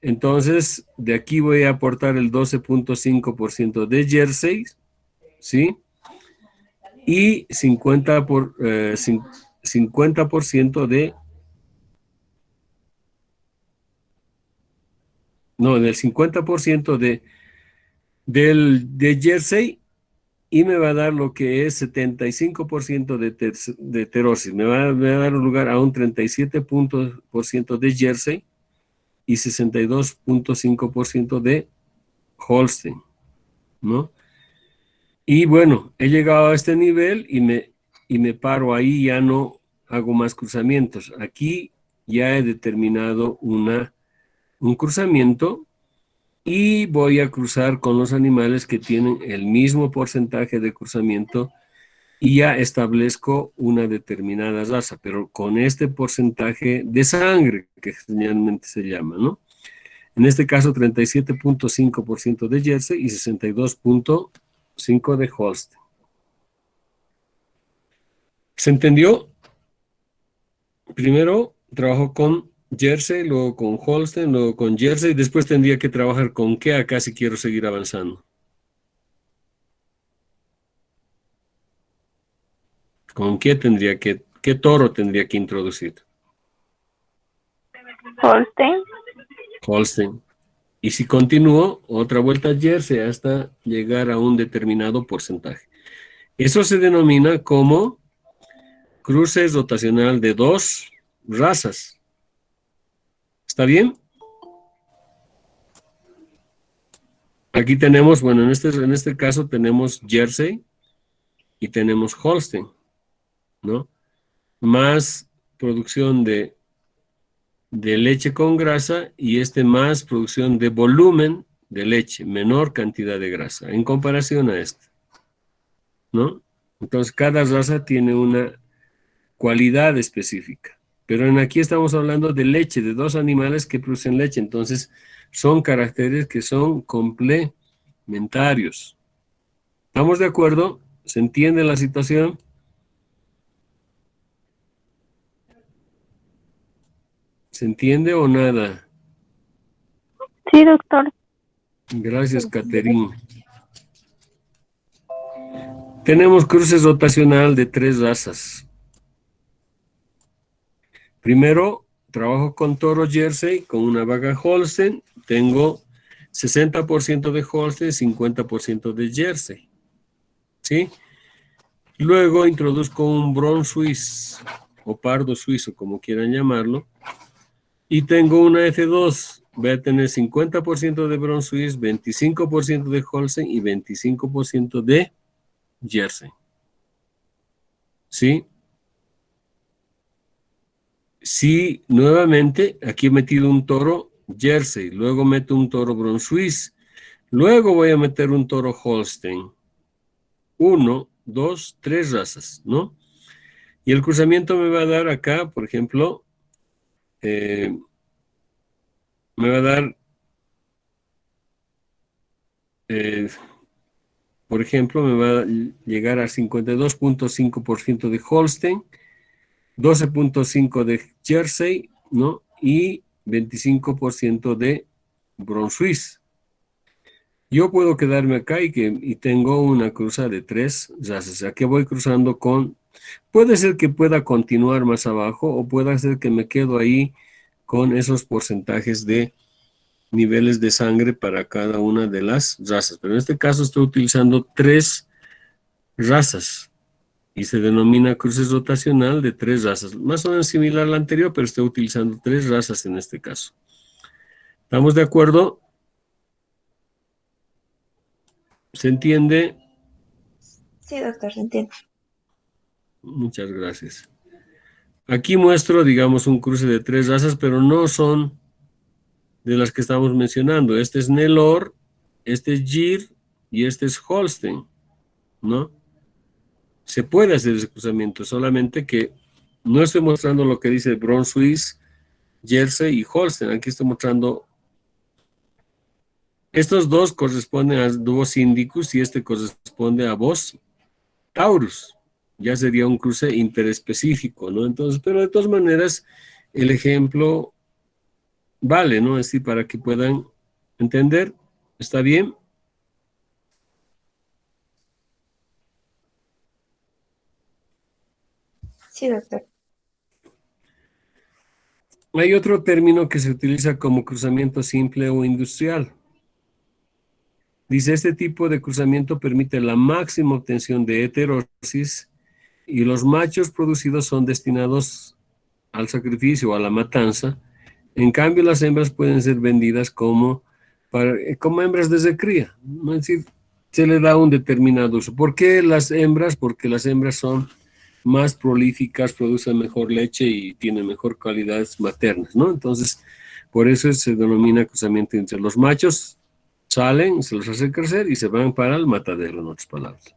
Entonces, de aquí voy a aportar el 12.5% de Jersey, ¿sí? Y 50% de... No, del 50% de Jersey, y me va a dar lo que es 75% de heterosis. Me va a dar lugar a un 37% de Jersey y 62.5% de Holstein, ¿no? Y bueno, he llegado a este nivel y me paro ahí, ya no hago más cruzamientos. Aquí ya he determinado un cruzamiento y voy a cruzar con los animales que tienen el mismo porcentaje de cruzamiento y ya establezco una determinada raza, pero con este porcentaje de sangre que generalmente se llama, ¿no? En este caso, 37.5% de Jersey y 62.5% de Holstein. ¿Se entendió? Primero trabajo con Jersey, luego con Holstein, luego con Jersey, después tendría que trabajar con qué acá si quiero seguir avanzando. ¿Con qué qué toro tendría que introducir? Holstein. Holstein. Y si continúo, otra vuelta a Jersey hasta llegar a un determinado porcentaje. Eso se denomina como cruce rotacional de dos razas. ¿Está bien? Aquí tenemos, bueno, en este caso tenemos Jersey y tenemos Holstein, ¿no? Más producción de de leche con grasa y este más producción de volumen de leche, menor cantidad de grasa, en comparación a este, ¿no? Entonces, cada raza tiene una cualidad específica. Pero aquí estamos hablando de leche, de dos animales que producen leche. Entonces, son caracteres que son complementarios. ¿Estamos de acuerdo? ¿Se entiende la situación? ¿Se entiende o nada? Sí, doctor. Gracias, Caterín. Tenemos cruces rotacional de 3 razas. Primero, trabajo con toro Jersey, con una vaca Holstein. Tengo 60% de Holstein, 50% de Jersey. ¿Sí? Luego introduzco un Bron Swiss, o pardo suizo, como quieran llamarlo. Y tengo una F2. Voy a tener 50% de Bron Swiss, 25% de Holstein y 25% de Jersey. ¿Sí? Sí, nuevamente, aquí he metido un toro Jersey, luego meto un toro Bron Swiss, luego voy a meter un toro Holstein. 1, 2, 3 razas, ¿no? Y el cruzamiento me va a dar acá, por ejemplo, me va a dar, por ejemplo, me va a llegar a 52.5% de Holstein, 12.5% de Jersey, ¿no? Y 25% de Bron Swiss. Yo puedo quedarme acá y tengo una cruza de 3 razas. Aquí voy cruzando con... Puede ser que pueda continuar más abajo o puede ser que me quedo ahí con esos porcentajes de niveles de sangre para cada una de las razas. Pero en este caso estoy utilizando 3 razas y se denomina cruces rotacional de 3 razas. Más o menos similar a la anterior, pero estoy utilizando 3 razas en este caso. ¿Estamos de acuerdo? ¿Se entiende? Sí, doctor, se entiende. Muchas gracias. Aquí muestro, digamos, un cruce de 3 razas, pero no son de las que estamos mencionando. Este es Nelor, este es Gir y este es Holstein, ¿no? Se puede hacer ese cruzamiento, solamente que no estoy mostrando lo que dice Bron Swiss, Jersey y Holstein. Aquí estoy mostrando... Estos dos corresponden a Bos Indicus y este corresponde a Bos Taurus. Ya sería un cruce interespecífico, ¿no? Entonces, pero de todas maneras, el ejemplo vale, ¿no? Así para que puedan entender. ¿Está bien? Sí, doctor. Hay otro término que se utiliza como cruzamiento simple o industrial. Dice, este tipo de cruzamiento permite la máxima obtención de heterosis y los machos producidos son destinados al sacrificio o a la matanza. En cambio, las hembras pueden ser vendidas como hembras desde cría. ¿No? Es decir, se le da un determinado uso. ¿Por qué las hembras? Porque las hembras son más prolíficas, producen mejor leche y tienen mejor calidades maternas, ¿no? Entonces, por eso se denomina cruzamiento entre los machos. Salen, se los hace crecer y se van para el matadero, en otras palabras.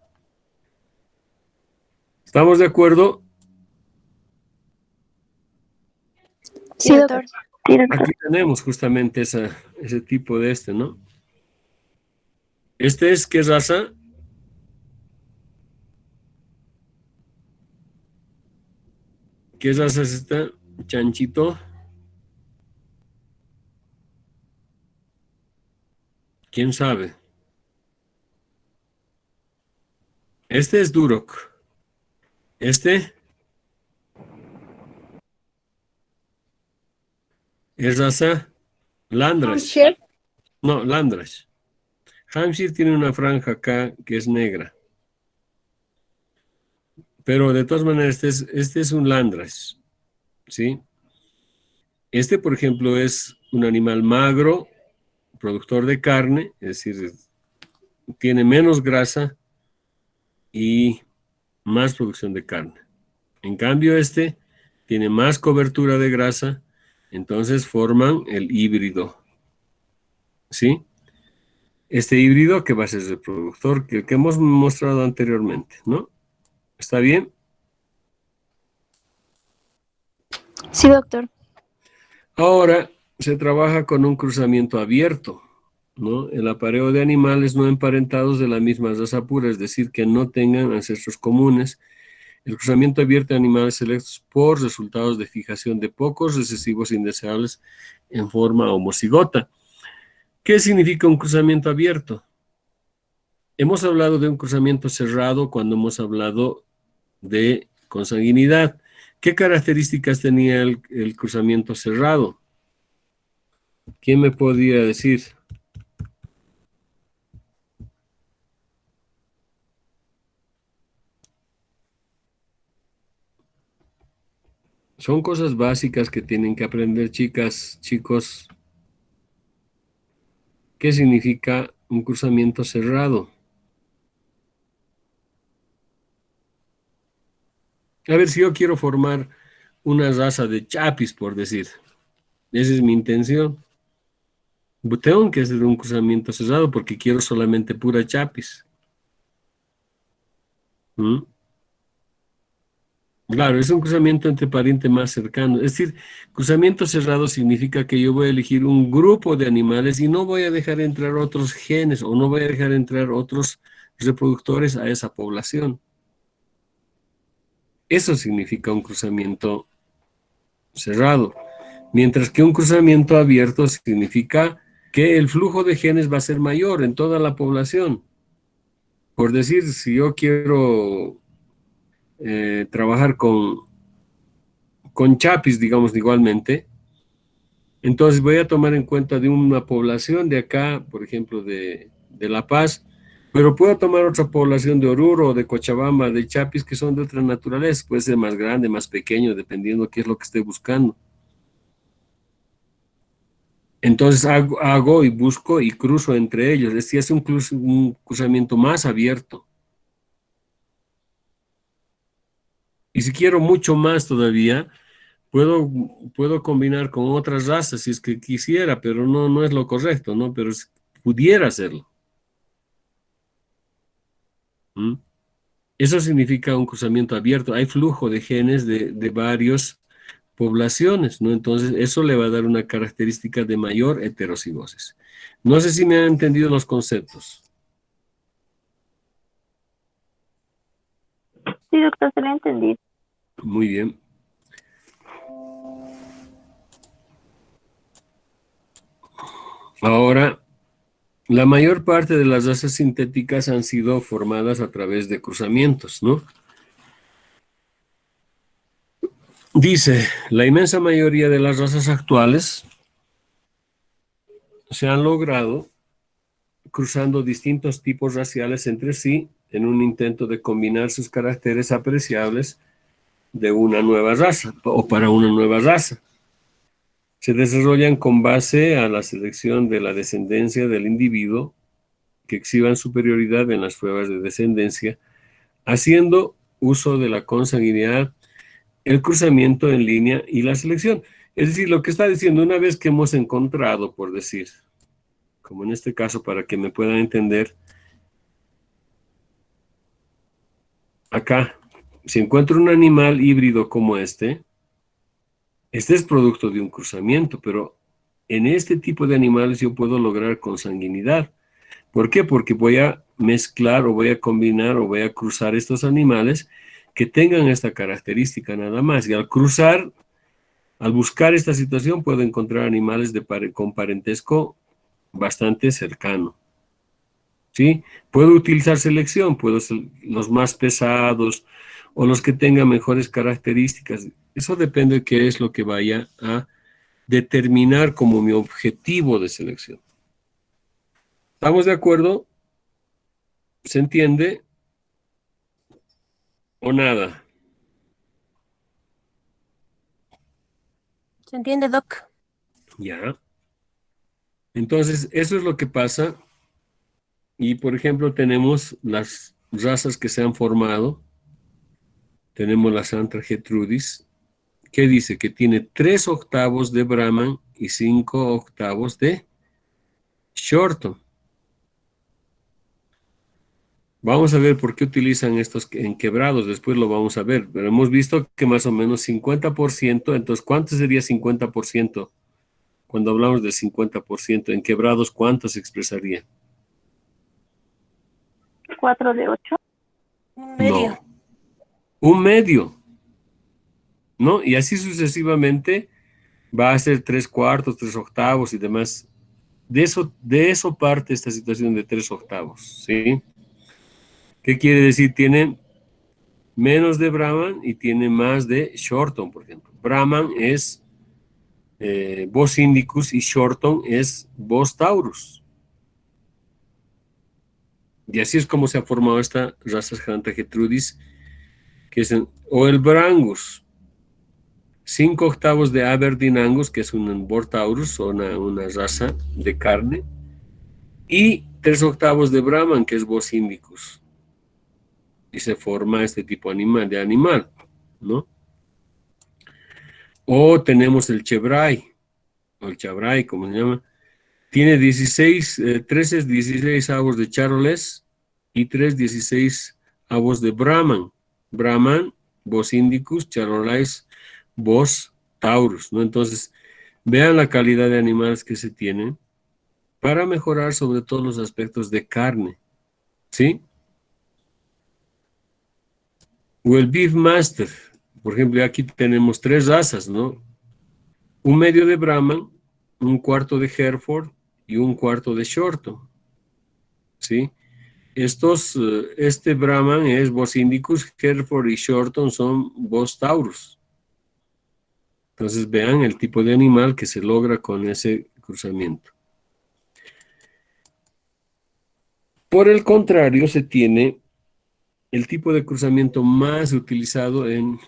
¿Estamos de acuerdo? Sí, doctor. Sí, doctor. Aquí tenemos justamente ese tipo de ¿no? Este es, ¿qué raza? ¿Qué raza es esta? Chanchito. ¿Quién sabe? Este es Duroc. Este es raza Landrash. No, Landrash. Hampshire tiene una franja acá que es negra. Pero de todas maneras, este es un Landrash. ¿Sí? Este, por ejemplo, es un animal magro, productor de carne, es decir, tiene menos grasa y más producción de carne. En cambio, este tiene más cobertura de grasa, Entonces forman el híbrido, ¿sí? Este híbrido que va a ser reproductor, que hemos mostrado anteriormente, ¿no? ¿Está bien? Sí, doctor. Ahora se trabaja con un cruzamiento abierto, ¿no? El apareo de animales no emparentados de la misma raza pura, es decir, que no tengan ancestros comunes. El cruzamiento abierto de animales selectos por resultados de fijación de pocos recesivos indeseables en forma homocigota. ¿Qué significa un cruzamiento abierto? Hemos hablado de un cruzamiento cerrado cuando hemos hablado de consanguinidad. ¿Qué características tenía el cruzamiento cerrado? ¿Quién me podría decir? Son cosas básicas que tienen que aprender, chicas, chicos. ¿Qué significa un cruzamiento cerrado? A ver, si yo quiero formar una raza de chapis, por decir, esa es mi intención. Tengo que hacer un cruzamiento cerrado porque quiero solamente pura chapis. ¿Mm? Claro, es un cruzamiento entre parientes más cercanos. Es decir, cruzamiento cerrado significa que yo voy a elegir un grupo de animales y no voy a dejar entrar otros genes o no voy a dejar entrar otros reproductores a esa población. Eso significa un cruzamiento cerrado. Mientras que un cruzamiento abierto significa que el flujo de genes va a ser mayor en toda la población. Por decir, si yo quiero trabajar con chapis, digamos, igualmente, entonces voy a tomar en cuenta de una población de acá, por ejemplo, de La Paz, pero puedo tomar otra población de Oruro, de Cochabamba, de Chapis, que son de otra naturaleza, puede ser más grande, más pequeño, dependiendo qué es lo que esté buscando. Entonces hago y busco y cruzo entre ellos. Este es un cruzamiento más abierto. Y si quiero mucho más todavía, puedo combinar con otras razas si es que quisiera, pero no es lo correcto, ¿no? Pero pudiera hacerlo. ¿Mm? Eso significa un cruzamiento abierto. Hay flujo de genes de varias poblaciones, ¿no? Entonces, eso le va a dar una característica de mayor heterocigosis. No sé si me han entendido los conceptos. Sí, doctor, se lo he entendido. Muy bien. Ahora, la mayor parte de las razas sintéticas han sido formadas a través de cruzamientos, ¿no? Dice, la inmensa mayoría de las razas actuales se han logrado cruzando distintos tipos raciales entre sí en un intento de combinar sus caracteres apreciables de una nueva raza o para una nueva raza. Se desarrollan con base a la selección de la descendencia del individuo que exhiban superioridad en las pruebas de descendencia, haciendo uso de la consanguinidad, el cruzamiento en línea y la selección. Es decir, lo que está diciendo, una vez que hemos encontrado, por decir, como en este caso, para que me puedan entender, acá, si encuentro un animal híbrido como este es producto de un cruzamiento, pero en este tipo de animales yo puedo lograr consanguinidad. ¿Por qué? Porque voy a mezclar o voy a combinar o voy a cruzar estos animales que tengan esta característica nada más. Y al cruzar, al buscar esta situación, puedo encontrar animales con parentesco bastante cercano. ¿Sí? Puedo utilizar selección, puedo ser los más pesados o los que tengan mejores características. Eso depende de qué es lo que vaya a determinar como mi objetivo de selección. ¿Estamos de acuerdo? ¿Se entiende? ¿O nada? ¿Se entiende, Doc? Ya. Entonces, eso es lo que pasa. Y, por ejemplo, tenemos las razas que se han formado. Tenemos la Santa Gertrudis, ¿qué dice? Que tiene 3 octavos de Brahman y 5 octavos de Shorton. Vamos a ver por qué utilizan estos en quebrados, después lo vamos a ver, pero hemos visto que más o menos 50%, entonces, ¿cuánto sería 50%? Cuando hablamos de 50%, en quebrados, ¿cuánto se expresaría? 4 de 8. Un medio. No, un medio, ¿no? Y así sucesivamente va a ser 3/4, 3/8 y demás. De eso parte esta situación de 3/8, ¿sí? ¿Qué quiere decir? Tiene menos de Brahman y tiene más de Shorton, por ejemplo. Brahman es Bos Indicus y Shorton es Bos Taurus. Y así es como se ha formado esta raza Getrudis, que es o el Brangus, 5/8 de Aberdeen Angus, que es un Bos Taurus, o una raza de carne, y 3/8 de Brahman, que es Bos Indicus. Y se forma este tipo de animal, ¿no? O tenemos el Chebrai, o el Chabrai, como se llama. Tiene 16 avos de Charolais y 16 avos de Brahman. Brahman, Bos Indicus, Charolais, Bos Taurus, ¿no? Entonces, vean la calidad de animales que se tienen para mejorar sobre todo los aspectos de carne, ¿sí? O el Beef Master, por ejemplo, aquí tenemos 3 razas, ¿no? Un medio de Brahman, un cuarto de Hereford y un cuarto de Shorton, ¿sí? Este Brahman es Bos Indicus, Hereford y Shorton son Bos Taurus. Entonces vean el tipo de animal que se logra con ese cruzamiento. Por el contrario, se tiene el tipo de cruzamiento más utilizado en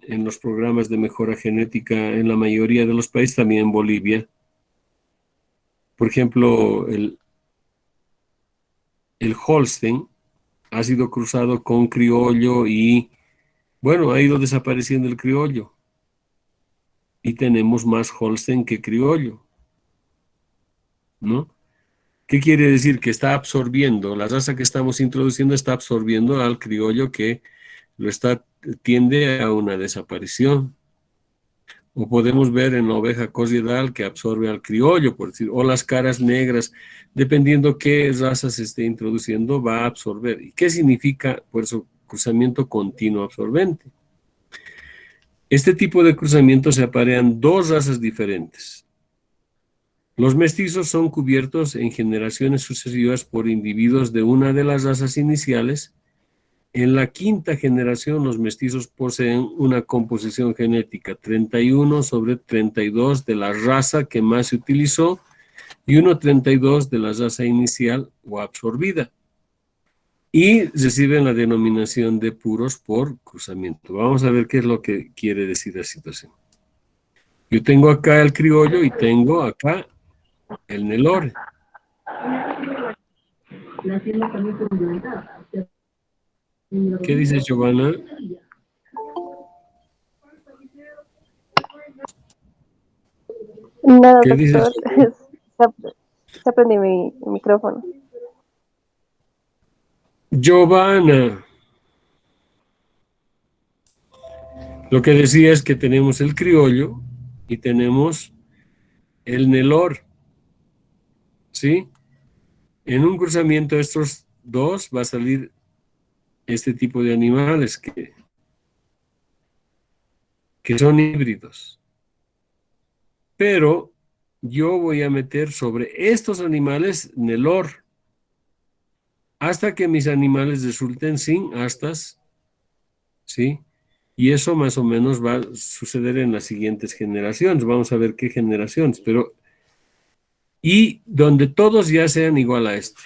los programas de mejora genética en la mayoría de los países, también en Bolivia. Por ejemplo, el Holstein ha sido cruzado con criollo y, bueno, ha ido desapareciendo el criollo. Y tenemos más Holstein que criollo, ¿no? ¿Qué quiere decir? Que está absorbiendo, la raza que estamos introduciendo está absorbiendo al criollo que tiende a una desaparición. O podemos ver en la oveja cosiedal que absorbe al criollo, por decir, o las caras negras, dependiendo qué raza se esté introduciendo, va a absorber. ¿Y qué significa, por eso, cruzamiento continuo absorbente? Este tipo de cruzamiento se aparean 2 razas diferentes. Los mestizos son cubiertos en generaciones sucesivas por individuos de una de las razas iniciales. En la 5ª generación, los mestizos poseen una composición genética 31/32 de la raza que más se utilizó y 1/32 de la raza inicial o absorbida. Y reciben la denominación de puros por cruzamiento. Vamos a ver qué es lo que quiere decir la situación. Yo tengo acá el criollo y tengo acá el Nelore. ¿Qué dice Giovanna? Nada, ¿Qué dices? doctor. Se prende mi micrófono. Giovanna. Lo que decía es que tenemos el criollo y tenemos el Nelor. ¿Sí? En un cruzamiento de estos dos va a salir este tipo de animales que son híbridos. Pero yo voy a meter sobre estos animales Nelor hasta que mis animales resulten sin astas, ¿sí? Y eso más o menos va a suceder en las siguientes generaciones. Vamos a ver qué generaciones, pero y donde todos ya sean igual a este.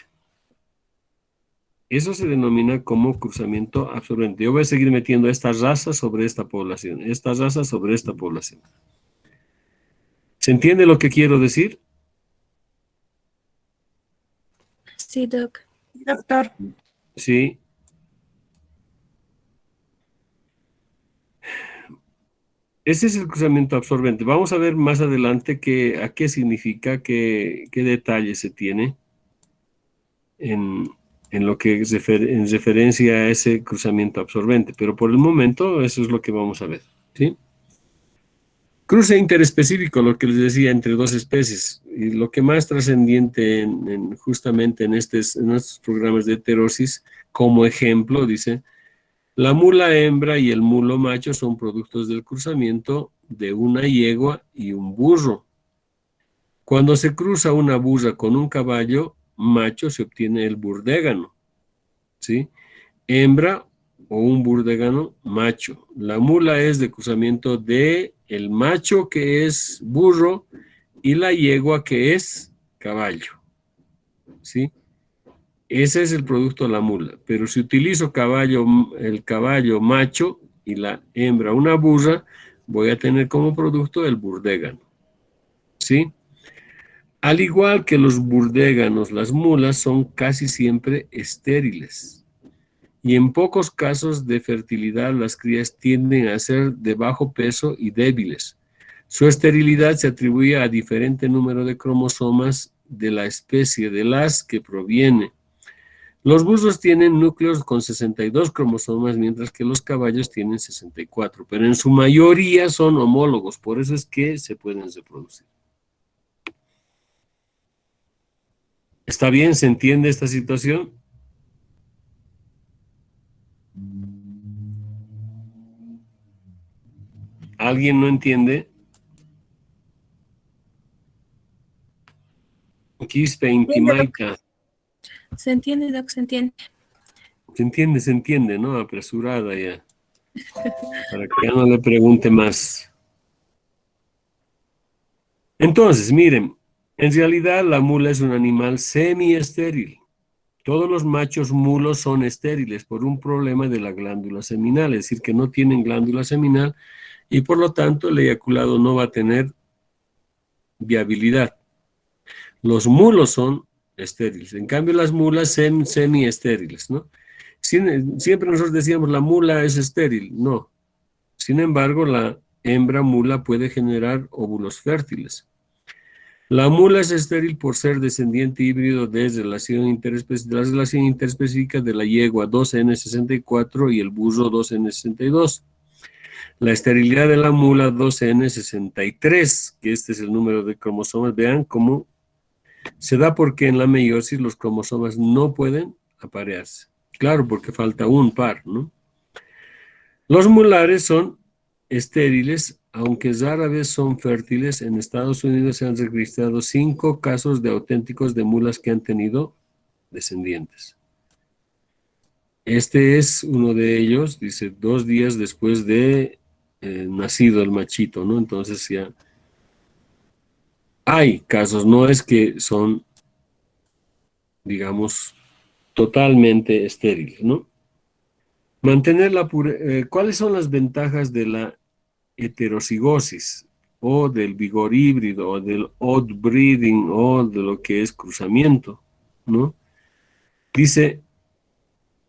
Eso se denomina como cruzamiento absorbente. Yo voy a seguir metiendo estas razas sobre esta población, estas razas sobre esta población. ¿Se entiende lo que quiero decir? Sí, Doc. Doctor, Sí. ese es el cruzamiento absorbente. Vamos a ver más adelante a qué significa, qué detalles se tiene en lo que es en referencia a ese cruzamiento absorbente. Pero por el momento eso es lo que vamos a ver, ¿sí? Cruce interespecífico, lo que les decía, entre dos especies. Y lo que más trascendiente justamente en estos programas de heterosis, como ejemplo, dice, la mula hembra y el mulo macho son productos del cruzamiento de una yegua y un burro. Cuando se cruza una burra con un caballo macho, se obtiene el burdégano, ¿sí? Hembra o un burdégano macho. La mula es de cruzamiento de el macho, que es burro, y la yegua, que es caballo, ¿sí? Ese es el producto de la mula. Pero si utilizo el caballo macho y la hembra una burra, voy a tener como producto el burdégano, ¿sí? Al igual que los burdéganos, las mulas son casi siempre estériles. Y en pocos casos de fertilidad, las crías tienden a ser de bajo peso y débiles. Su esterilidad se atribuye a diferente número de cromosomas de la especie de las que proviene. Los burros tienen núcleos con 62 cromosomas, mientras que los caballos tienen 64, pero en su mayoría son homólogos, por eso es que se pueden reproducir. ¿Está bien? ¿Se entiende esta situación? ¿Alguien no entiende? Quispe intimaita. Se entiende, Doc, se entiende. Se entiende, ¿no? Apresurada ya. Para que ya no le pregunte más. Entonces, miren, en realidad la mula es un animal semiestéril. Todos los machos mulos son estériles por un problema de la glándula seminal, es decir, que no tienen glándula seminal y por lo tanto el eyaculado no va a tener viabilidad. Los mulos son estériles, en cambio las mulas son semiestériles, ¿no? Siempre nosotros decíamos la mula es estéril, no. Sin embargo, la hembra mula puede generar óvulos fértiles. La mula es estéril por ser descendiente híbrido de la relación interespecífica de la yegua 2N64 y el burro 2N62. La esterilidad de la mula 2N63, que este es el número de cromosomas, vean cómo se da porque en la meiosis los cromosomas no pueden aparearse. Claro, porque falta un par, ¿no? Los mulares son estériles, aunque rara vez son fértiles. En Estados Unidos se han registrado 5 casos de auténticos de mulas que han tenido descendientes. Este es uno de ellos, dice 2 días después de nacido el machito, ¿no? Entonces ya hay casos, no es que son, digamos, totalmente estériles, ¿no? Mantener la pureza. ¿Cuáles son las ventajas de la heterocigosis o del vigor híbrido o del outbreeding o de lo que es cruzamiento, ¿no? Dice,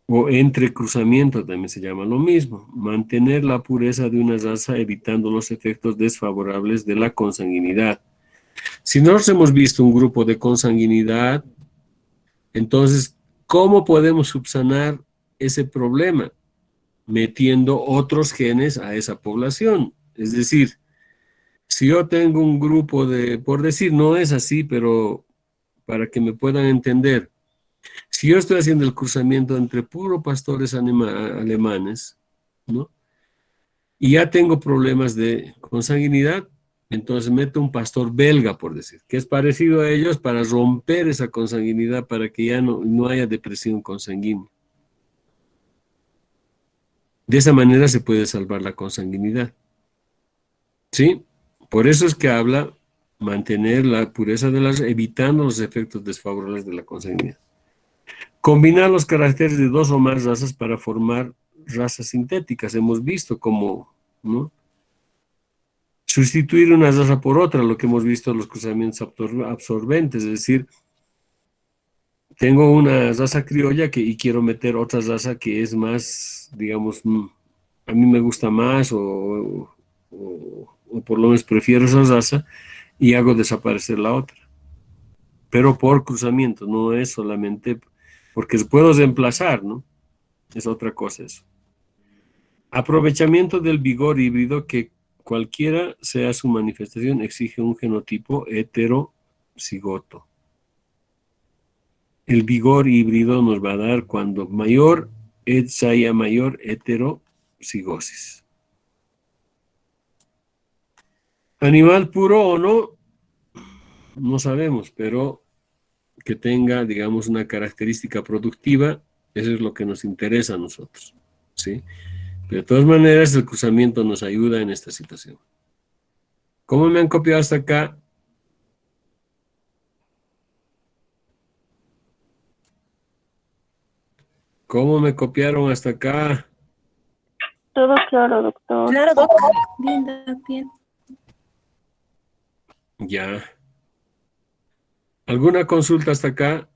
o entrecruzamiento también se llama lo mismo, mantener la pureza de una raza evitando los efectos desfavorables de la consanguinidad. Si nosotros hemos visto un grupo de consanguinidad, entonces, ¿cómo podemos subsanar ese problema? Metiendo otros genes a esa población. Es decir, si yo tengo un grupo por decir, no es así, pero para que me puedan entender, si yo estoy haciendo el cruzamiento entre puro pastores alemanes, ¿no? Y ya tengo problemas de consanguinidad, entonces meto un pastor belga, por decir, que es parecido a ellos para romper esa consanguinidad, para que ya no haya depresión consanguínea. De esa manera se puede salvar la consanguinidad. ¿Sí? Por eso es que habla mantener la pureza de las, evitando los efectos desfavorables de la consanguinidad. Combinar los caracteres de 2 o más razas para formar razas sintéticas. Hemos visto cómo, ¿no? Sustituir una raza por otra, lo que hemos visto en los cruzamientos absorbentes, es decir, tengo una raza criolla y quiero meter otra raza que es más, digamos, a mí me gusta más o o por lo menos prefiero esa raza y hago desaparecer la otra. Pero por cruzamiento, no es solamente porque puedo reemplazar, ¿no? Es otra cosa eso. Aprovechamiento del vigor híbrido que cualquiera sea su manifestación exige un genotipo heterocigoto. El vigor híbrido nos va a dar cuando mayor haya mayor heterocigosis. Animal puro o no, no sabemos, pero que tenga, digamos, una característica productiva, eso es lo que nos interesa a nosotros, ¿sí? Pero de todas maneras, el cruzamiento nos ayuda en esta situación. ¿Cómo me han copiado hasta acá? ¿Cómo me copiaron hasta acá? Todo claro, doctor. Claro, Doc. Bien, Doc, bien. Ya. ¿Alguna consulta hasta acá?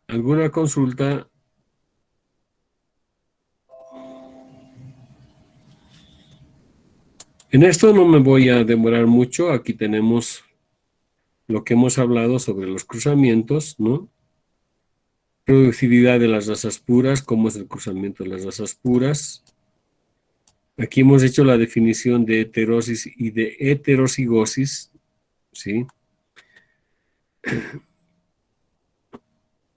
¿Alguna consulta? En esto no me voy a demorar mucho. Aquí tenemos lo que hemos hablado sobre los cruzamientos, ¿no? Productividad de las razas puras, cómo es el cruzamiento de las razas puras. Aquí hemos hecho la definición de heterosis y de heterocigosis, ¿sí?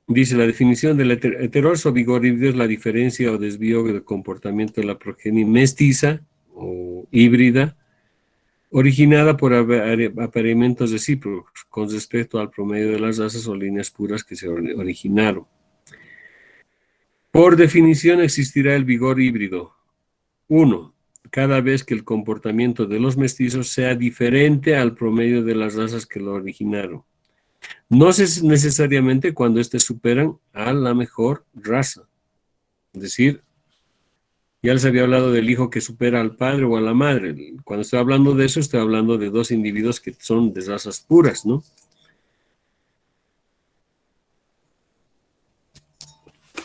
Dice, la definición de la heterosis o vigor híbrido es la diferencia o desvío del comportamiento de la progenie mestiza o híbrida, originada por apareamientos recíprocos con respecto al promedio de las razas o líneas puras que se originaron. Por definición existirá el vigor híbrido. 1. Cada vez que el comportamiento de los mestizos sea diferente al promedio de las razas que lo originaron. No es necesariamente cuando éstes superan a la mejor raza. Es decir, ya les había hablado del hijo que supera al padre o a la madre. Cuando estoy hablando de eso, estoy hablando de dos individuos que son de razas puras, ¿no?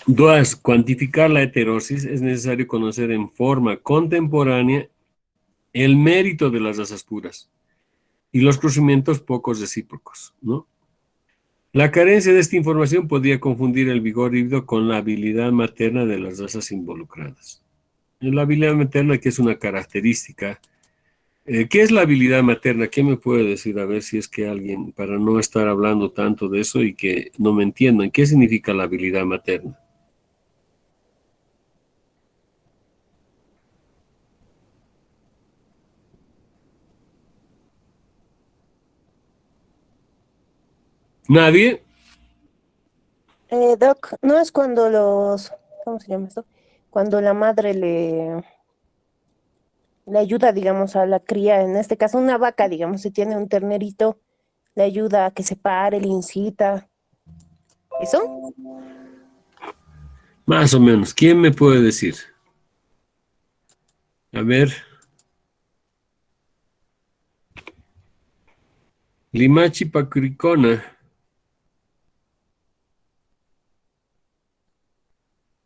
2. Cuantificar la heterosis es necesario conocer en forma contemporánea el mérito de las razas puras y los cruzamientos pocos recíprocos, ¿no? La carencia de esta información podría confundir el vigor híbrido con la habilidad materna de las razas involucradas. La habilidad materna, que es una característica. ¿Qué es la habilidad materna? ¿Qué me puede decir? A ver si es que alguien, para no estar hablando tanto de eso y que no me entiendan, ¿qué significa la habilidad materna? ¿Nadie? Doc, no es cuando ¿cómo se llama esto? Cuando la madre le ayuda, digamos, a la cría, en este caso una vaca, digamos, si tiene un ternerito, le ayuda a que se pare, le incita. ¿Eso? Más o menos. ¿Quién me puede decir? A ver. Limachi pacuricona.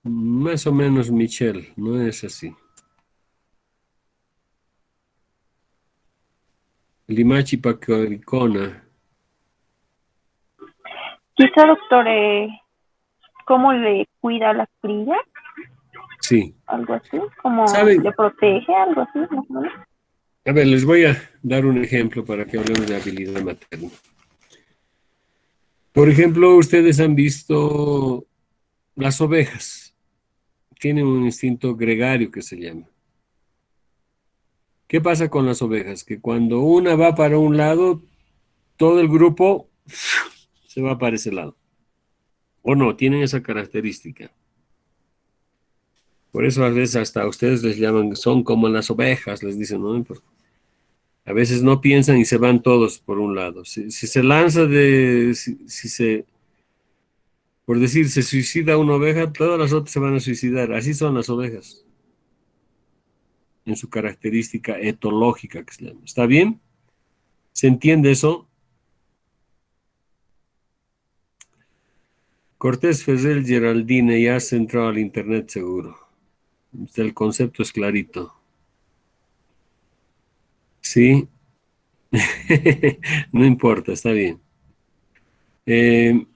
Más o menos, Michelle, no es así. Limachi pacuricona. Quizá, doctor, ¿cómo le cuida a la cría? Sí. Algo así, como ¿Saben? le protege, algo así, más o menos. A ver, les voy a dar un ejemplo para que hablemos de habilidad materna. Por ejemplo, ustedes han visto las ovejas. Tienen un instinto gregario que se llama. ¿Qué pasa con las ovejas? Que cuando una va para un lado, todo el grupo se va para ese lado. ¿O no? Tienen esa característica. Por eso a veces hasta ustedes les llaman, son como las ovejas, les dicen, ¿no? A veces no piensan y se van todos por un lado. Si se lanza por decir, se suicida una oveja, todas las otras se van a suicidar. Así son las ovejas. En su característica etológica que se llama. ¿Está bien? ¿Se entiende eso? Cortés Ferrer Geraldine, ya has entrado al internet seguro. El concepto es clarito. ¿Sí? No importa, está bien. ¿Qué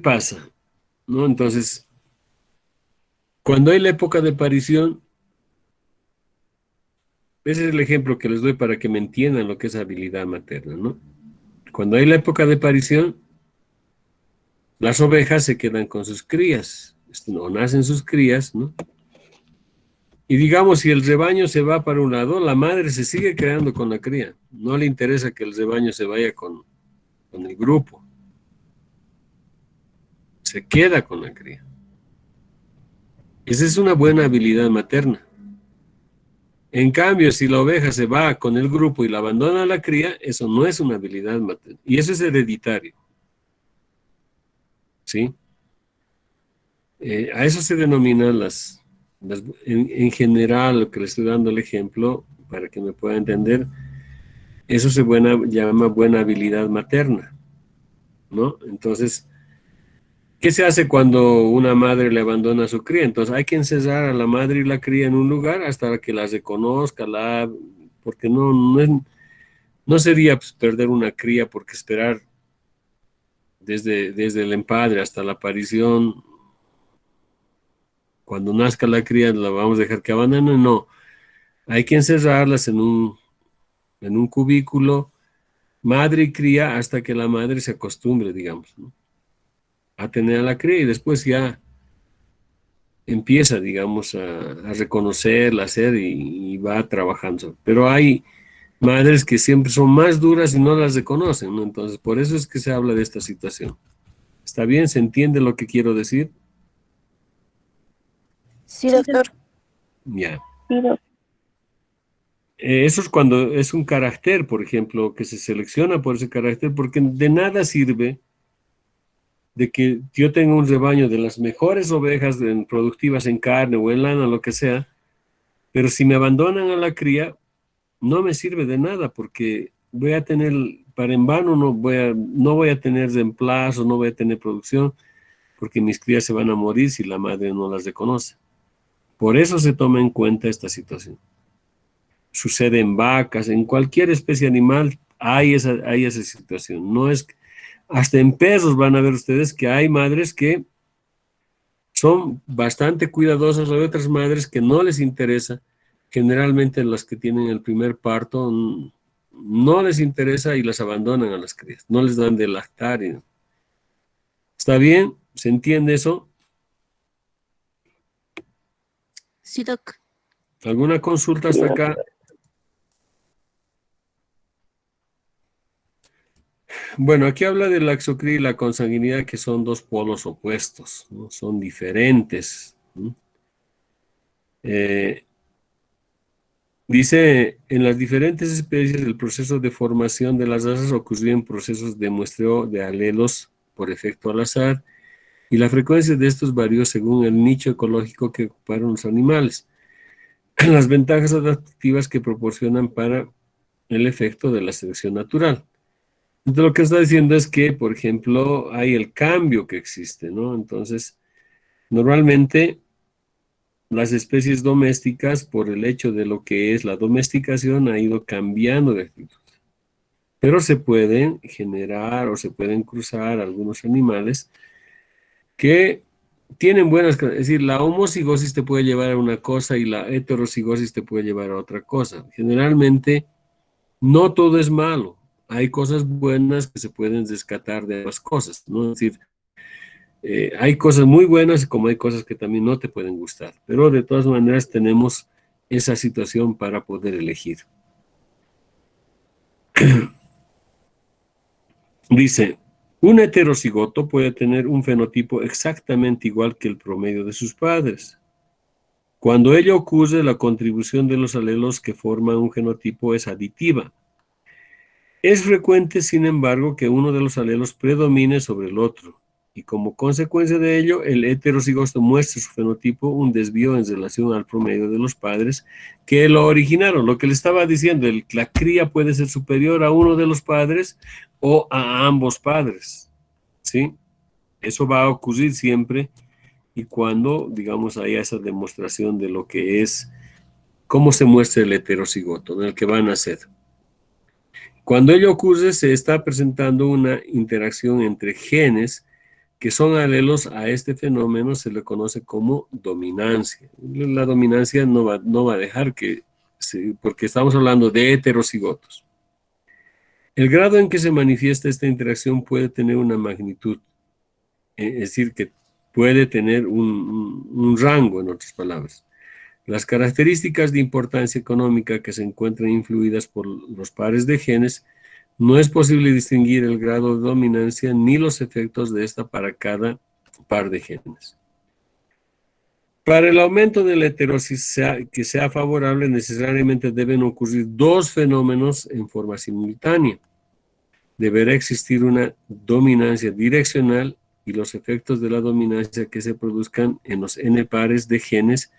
pasa? ¿No? Entonces, cuando hay la época de aparición, ese es el ejemplo que les doy para que me entiendan lo que es habilidad materna, ¿no? Cuando hay la época de aparición, las ovejas se quedan con sus crías, no nacen sus crías, ¿no? Y digamos, si el rebaño se va para un lado, la madre se sigue creando con la cría. No le interesa que el rebaño se vaya con el grupo. Se queda con la cría. Esa es una buena habilidad materna. En cambio, si la oveja se va con el grupo y la abandona a la cría, eso no es una habilidad materna. Y eso es hereditario. ¿Sí? A eso se denominan en general, lo que le estoy dando el ejemplo, para que me pueda entender, eso se llama buena habilidad materna, ¿no? Entonces, ¿qué se hace cuando una madre le abandona a su cría? Entonces hay que encerrar a la madre y la cría en un lugar hasta que las reconozca, porque no sería pues, perder una cría porque esperar desde el empadre hasta la aparición, cuando nazca la cría la vamos a dejar que abandone, no. Hay que encerrarlas en un cubículo, madre y cría, hasta que la madre se acostumbre, digamos, ¿no? A tener a la cría y después ya empieza, digamos, a reconocerla, a hacer y va trabajando. Pero hay madres que siempre son más duras y no las reconocen, ¿no? Entonces, por eso es que se habla de esta situación. ¿Está bien? ¿Se entiende lo que quiero decir? Sí, doctor. Ya. Sí, Eso es cuando es un carácter, por ejemplo, que se selecciona por ese carácter, porque de nada sirve de que yo tenga un rebaño de las mejores ovejas productivas en carne o en lana, lo que sea, pero si me abandonan a la cría, no me sirve de nada porque voy a tener, para en vano no voy a tener reemplazo, no voy a tener producción, porque mis crías se van a morir si la madre no las reconoce. Por eso se toma en cuenta esta situación. Sucede en vacas, en cualquier especie animal hay esa situación. No es, hasta en perros van a ver ustedes que hay madres que son bastante cuidadosas, hay otras madres que no les interesa, generalmente las que tienen el primer parto no les interesa y las abandonan a las crías, no les dan de lactar. ¿Está bien? ¿Se entiende eso? Sí, doc. ¿Alguna consulta hasta acá? Bueno, aquí habla de la exocría y la consanguinidad, que son dos polos opuestos, ¿no? Son diferentes, ¿no? Dice, en las diferentes especies el proceso de formación de las razas ocurrió en procesos de muestreo de alelos por efecto al azar, y la frecuencia de estos varió según el nicho ecológico que ocuparon los animales, las ventajas adaptativas que proporcionan para el efecto de la selección natural. Entonces lo que está diciendo es que, por ejemplo, hay el cambio que existe, ¿no? Entonces, normalmente las especies domésticas, por el hecho de lo que es la domesticación, ha ido cambiando de actitud. Pero se pueden generar o se pueden cruzar algunos animales que tienen es decir, la homocigosis te puede llevar a una cosa y la heterocigosis te puede llevar a otra cosa. Generalmente, no todo es malo. Hay cosas buenas que se pueden rescatar de las cosas, ¿no? Es decir, hay cosas muy buenas como hay cosas que también no te pueden gustar, pero de todas maneras tenemos esa situación para poder elegir. Dice, un heterocigoto puede tener un fenotipo exactamente igual que el promedio de sus padres. Cuando ello ocurre, la contribución de los alelos que forman un genotipo es aditiva. Es frecuente, sin embargo, que uno de los alelos predomine sobre el otro, y como consecuencia de ello, el heterocigoto muestra su fenotipo un desvío en relación al promedio de los padres que lo originaron. Lo que le estaba diciendo, la cría puede ser superior a uno de los padres o a ambos padres. ¿sí? Eso va a ocurrir siempre y cuando, digamos, haya esa demostración de lo que es, cómo se muestra el heterocigoto, en el que va a nacer. Cuando ello ocurre, se está presentando una interacción entre genes que son alelos a este fenómeno, se le conoce como dominancia. La dominancia no va a dejar que, porque estamos hablando de heterocigotos. El grado en que se manifiesta esta interacción puede tener una magnitud, es decir, que puede tener un rango, en otras palabras. Las características de importancia económica que se encuentran influidas por los pares de genes, no es posible distinguir el grado de dominancia ni los efectos de esta para cada par de genes. Para el aumento de la heterosis que sea favorable, necesariamente deben ocurrir dos fenómenos en forma simultánea. Deberá existir una dominancia direccional y los efectos de la dominancia que se produzcan en los n pares de genes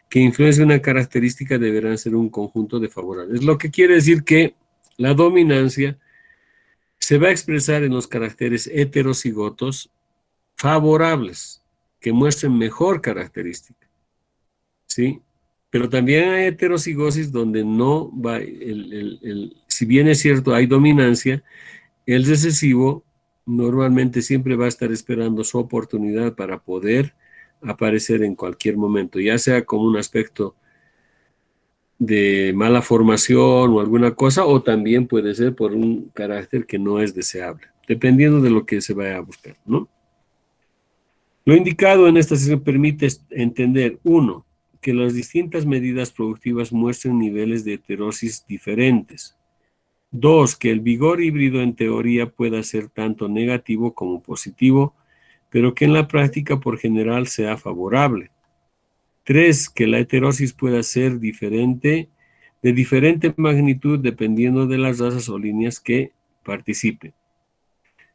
que influencian una característica deberán ser un conjunto de favorables. Lo que quiere decir que la dominancia se va a expresar en los caracteres heterocigotos favorables, que muestren mejor característica, ¿sí? Pero también hay heterocigosis donde no va, si bien es cierto hay dominancia, el recesivo normalmente siempre va a estar esperando su oportunidad para poder aparecer en cualquier momento, ya sea como un aspecto de mala formación o alguna cosa, o también puede ser por un carácter que no es deseable, dependiendo de lo que se vaya a buscar, ¿no? Lo indicado en esta sesión permite entender, uno, que las distintas medidas productivas muestran niveles de heterosis diferentes. Dos, que el vigor híbrido en teoría pueda ser tanto negativo como positivo, pero que en la práctica por general sea favorable. Tres, que la heterosis pueda ser de diferente magnitud dependiendo de las razas o líneas que participen.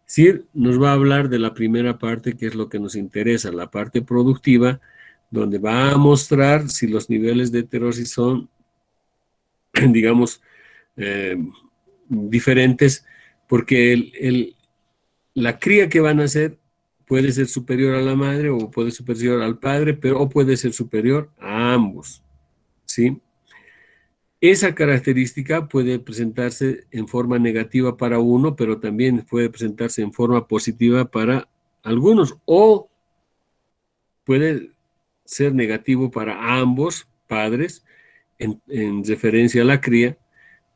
Sir nos va a hablar de la primera parte, que es lo que nos interesa, la parte productiva, donde va a mostrar si los niveles de heterosis son, digamos, diferentes, porque la cría que van a hacer puede ser superior a la madre o puede ser superior al padre, o puede ser superior a ambos, ¿sí? Esa característica puede presentarse en forma negativa para uno, pero también puede presentarse en forma positiva para algunos, o puede ser negativo para ambos padres en referencia a la cría,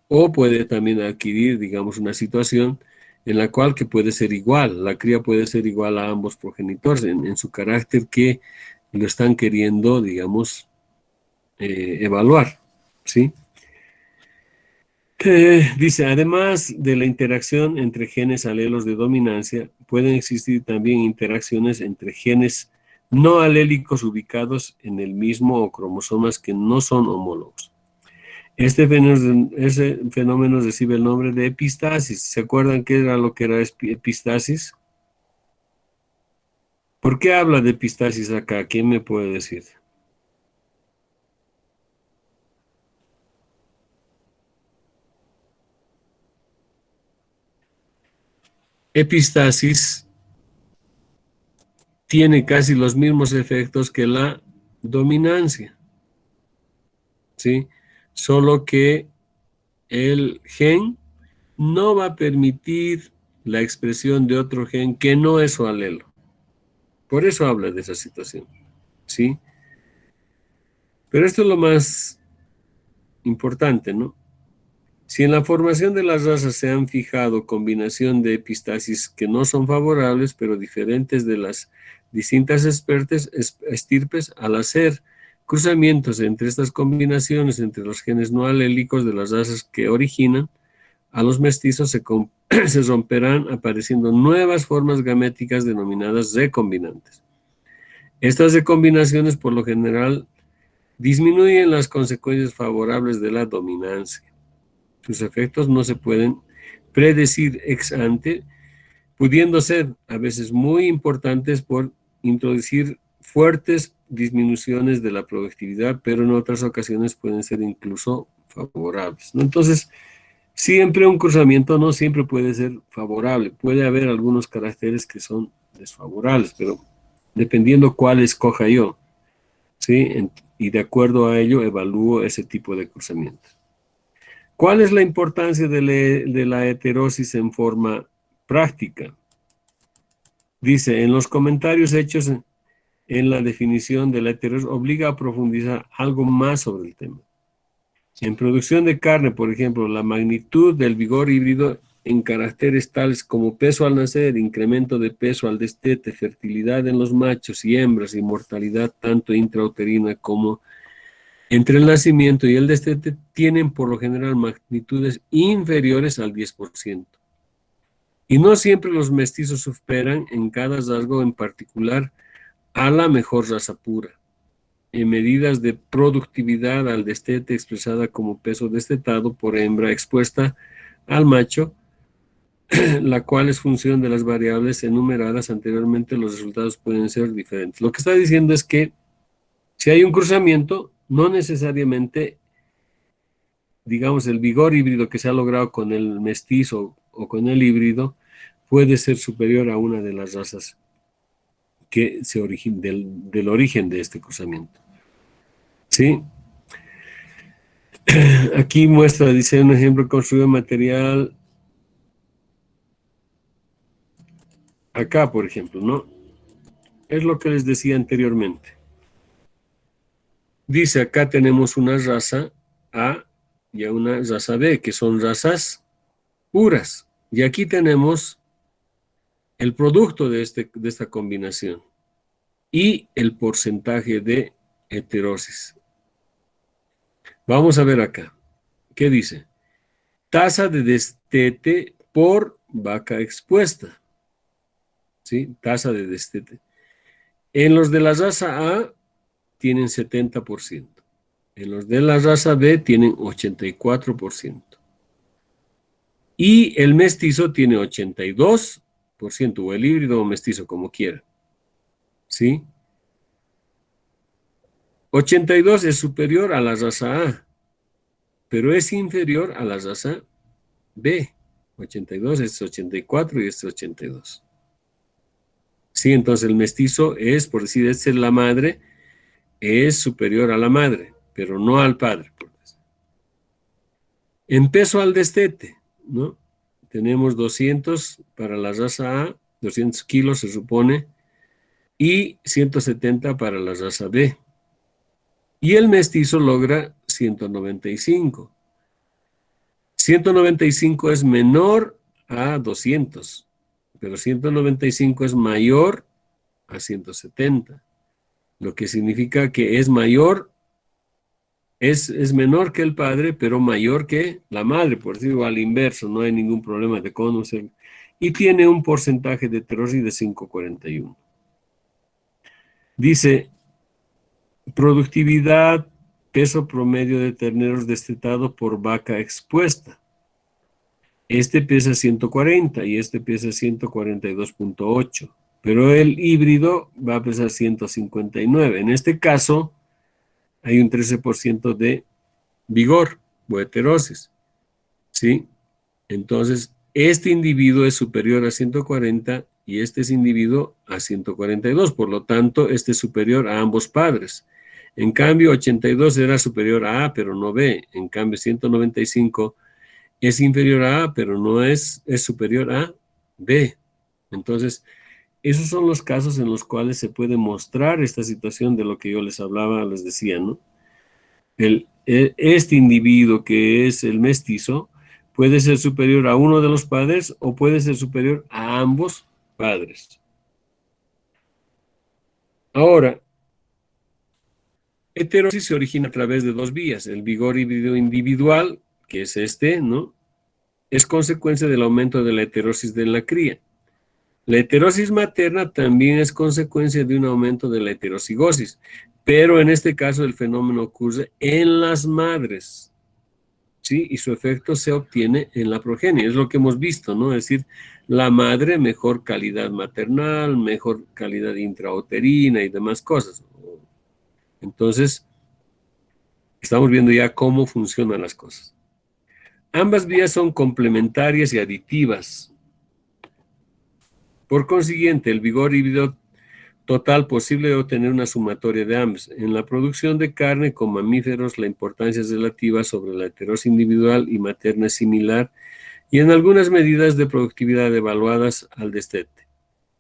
o puede también adquirir, digamos, una situación en la cual que puede ser igual, la cría puede ser igual a ambos progenitores en su carácter que lo están queriendo, digamos, evaluar, ¿sí? Dice, además de la interacción entre genes alelos de dominancia, pueden existir también interacciones entre genes no alélicos ubicados en el mismo o cromosomas que no son homólogos. Ese fenómeno recibe el nombre de epistasis. ¿Se acuerdan qué era lo que era epistasis? ¿Por qué habla de epistasis acá? ¿Quién me puede decir? Epistasis tiene casi los mismos efectos que la dominancia, ¿sí? Solo que el gen no va a permitir la expresión de otro gen que no es su alelo. Por eso habla de esa situación, ¿sí? Pero esto es lo más importante, ¿no? Si en la formación de las razas se han fijado combinación de epistasis que no son favorables, pero diferentes de las distintas estirpes, al hacer cruzamientos entre estas combinaciones entre los genes no alélicos de las razas que originan, a los mestizos se romperán apareciendo nuevas formas gaméticas denominadas recombinantes. Estas recombinaciones por lo general disminuyen las consecuencias favorables de la dominancia. Sus efectos no se pueden predecir ex ante, pudiendo ser a veces muy importantes por introducir fuertes disminuciones de la productividad, pero en otras ocasiones pueden ser incluso favorables, ¿no? Entonces, Siempre un cruzamiento no siempre puede ser favorable. Puede haber algunos caracteres que son desfavorables, pero dependiendo cuál escoja yo, ¿sí? Y de acuerdo a ello evalúo ese tipo de cruzamiento. ¿Cuál es la importancia de la heterosis en forma práctica? Dice, en los comentarios hechos en la definición de la heterosis obliga a profundizar algo más sobre el tema. En producción de carne, por ejemplo, la magnitud del vigor híbrido en caracteres tales como peso al nacer, incremento de peso al destete, fertilidad en los machos y hembras y mortalidad tanto intrauterina como entre el nacimiento y el destete tienen por lo general magnitudes inferiores al 10%. Y no siempre los mestizos superan en cada rasgo en particular a la mejor raza pura. En medidas de productividad al destete expresada como peso destetado por hembra expuesta al macho, la cual es función de las variables enumeradas anteriormente, los resultados pueden ser diferentes. Lo que está diciendo es que si hay un cruzamiento, no necesariamente, digamos, el vigor híbrido que se ha logrado con el mestizo o con el híbrido puede ser superior a una de las razas que se del origen de este cruzamiento. ¿Sí? Aquí muestra, dice un ejemplo construido material. Acá, por ejemplo, ¿no? Es lo que les decía anteriormente. Dice, acá tenemos una raza A y una raza B, que son razas puras. Y aquí tenemos el producto de esta combinación y el porcentaje de heterosis. Vamos a ver acá. ¿Qué dice? Tasa de destete por vaca expuesta. ¿Sí? Tasa de destete. En los de la raza A tienen 70%. En los de la raza B tienen 84%. Y el mestizo tiene 82%, o el híbrido o mestizo, como quiera. ¿Sí? 82 es superior a la raza A, pero es inferior a la raza B. 82 es 84 y este es 82. Sí, entonces el mestizo es, por decir, esta es la madre, es superior a la madre, pero no al padre. En peso al destete, ¿no? Tenemos 200 para la raza A, 200 kilos se supone, y 170 para la raza B. Y el mestizo logra 195. 195 es menor a 200, pero 195 es mayor a 170, lo que significa que es mayor, es menor que el padre, pero mayor que la madre, por decirlo al inverso, no hay ningún problema de conocer. Y tiene un porcentaje de heterosis de 5,41. Dice, productividad, peso promedio de terneros destetados por vaca expuesta. Este pesa 140 y este pesa 142,8. Pero el híbrido va a pesar 159. En este caso, hay un 13% de vigor o heterosis. ¿Sí? Entonces, este individuo es superior a 140 y este es individuo a 142. Por lo tanto, este es superior a ambos padres. En cambio, 82 era superior a A, pero no B. En cambio, 195 es inferior a A, pero no es superior a B. Entonces, esos son los casos en los cuales se puede mostrar esta situación de lo que yo les hablaba, les decía, ¿no? Este individuo que es el mestizo puede ser superior a uno de los padres o puede ser superior a ambos padres. Ahora, heterosis se origina a través de dos vías. El vigor híbrido individual, que es este, ¿no? Es consecuencia del aumento de la heterosis de la cría. La heterosis materna también es consecuencia de un aumento de la heterocigosis, pero en este caso el fenómeno ocurre en las madres, ¿sí? Y su efecto se obtiene en la progenie, es lo que hemos visto, ¿no? Es decir, la madre, mejor calidad maternal, mejor calidad intrauterina y demás cosas. Entonces, estamos viendo ya cómo funcionan las cosas. Ambas vías son complementarias y aditivas. Por consiguiente, el vigor híbrido total posible de obtener una sumatoria de ambas. En la producción de carne con mamíferos, la importancia es relativa sobre la heterosis individual y materna es similar, y en algunas medidas de productividad evaluadas al destete.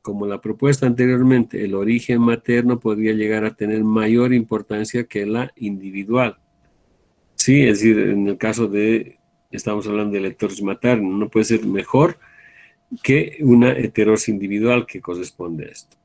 Como la propuesta anteriormente, el origen materno podría llegar a tener mayor importancia que la individual. Sí, es decir, en el caso de, estamos hablando de la heterosis materna, no puede ser mejor que una heterosis individual que corresponde a esto.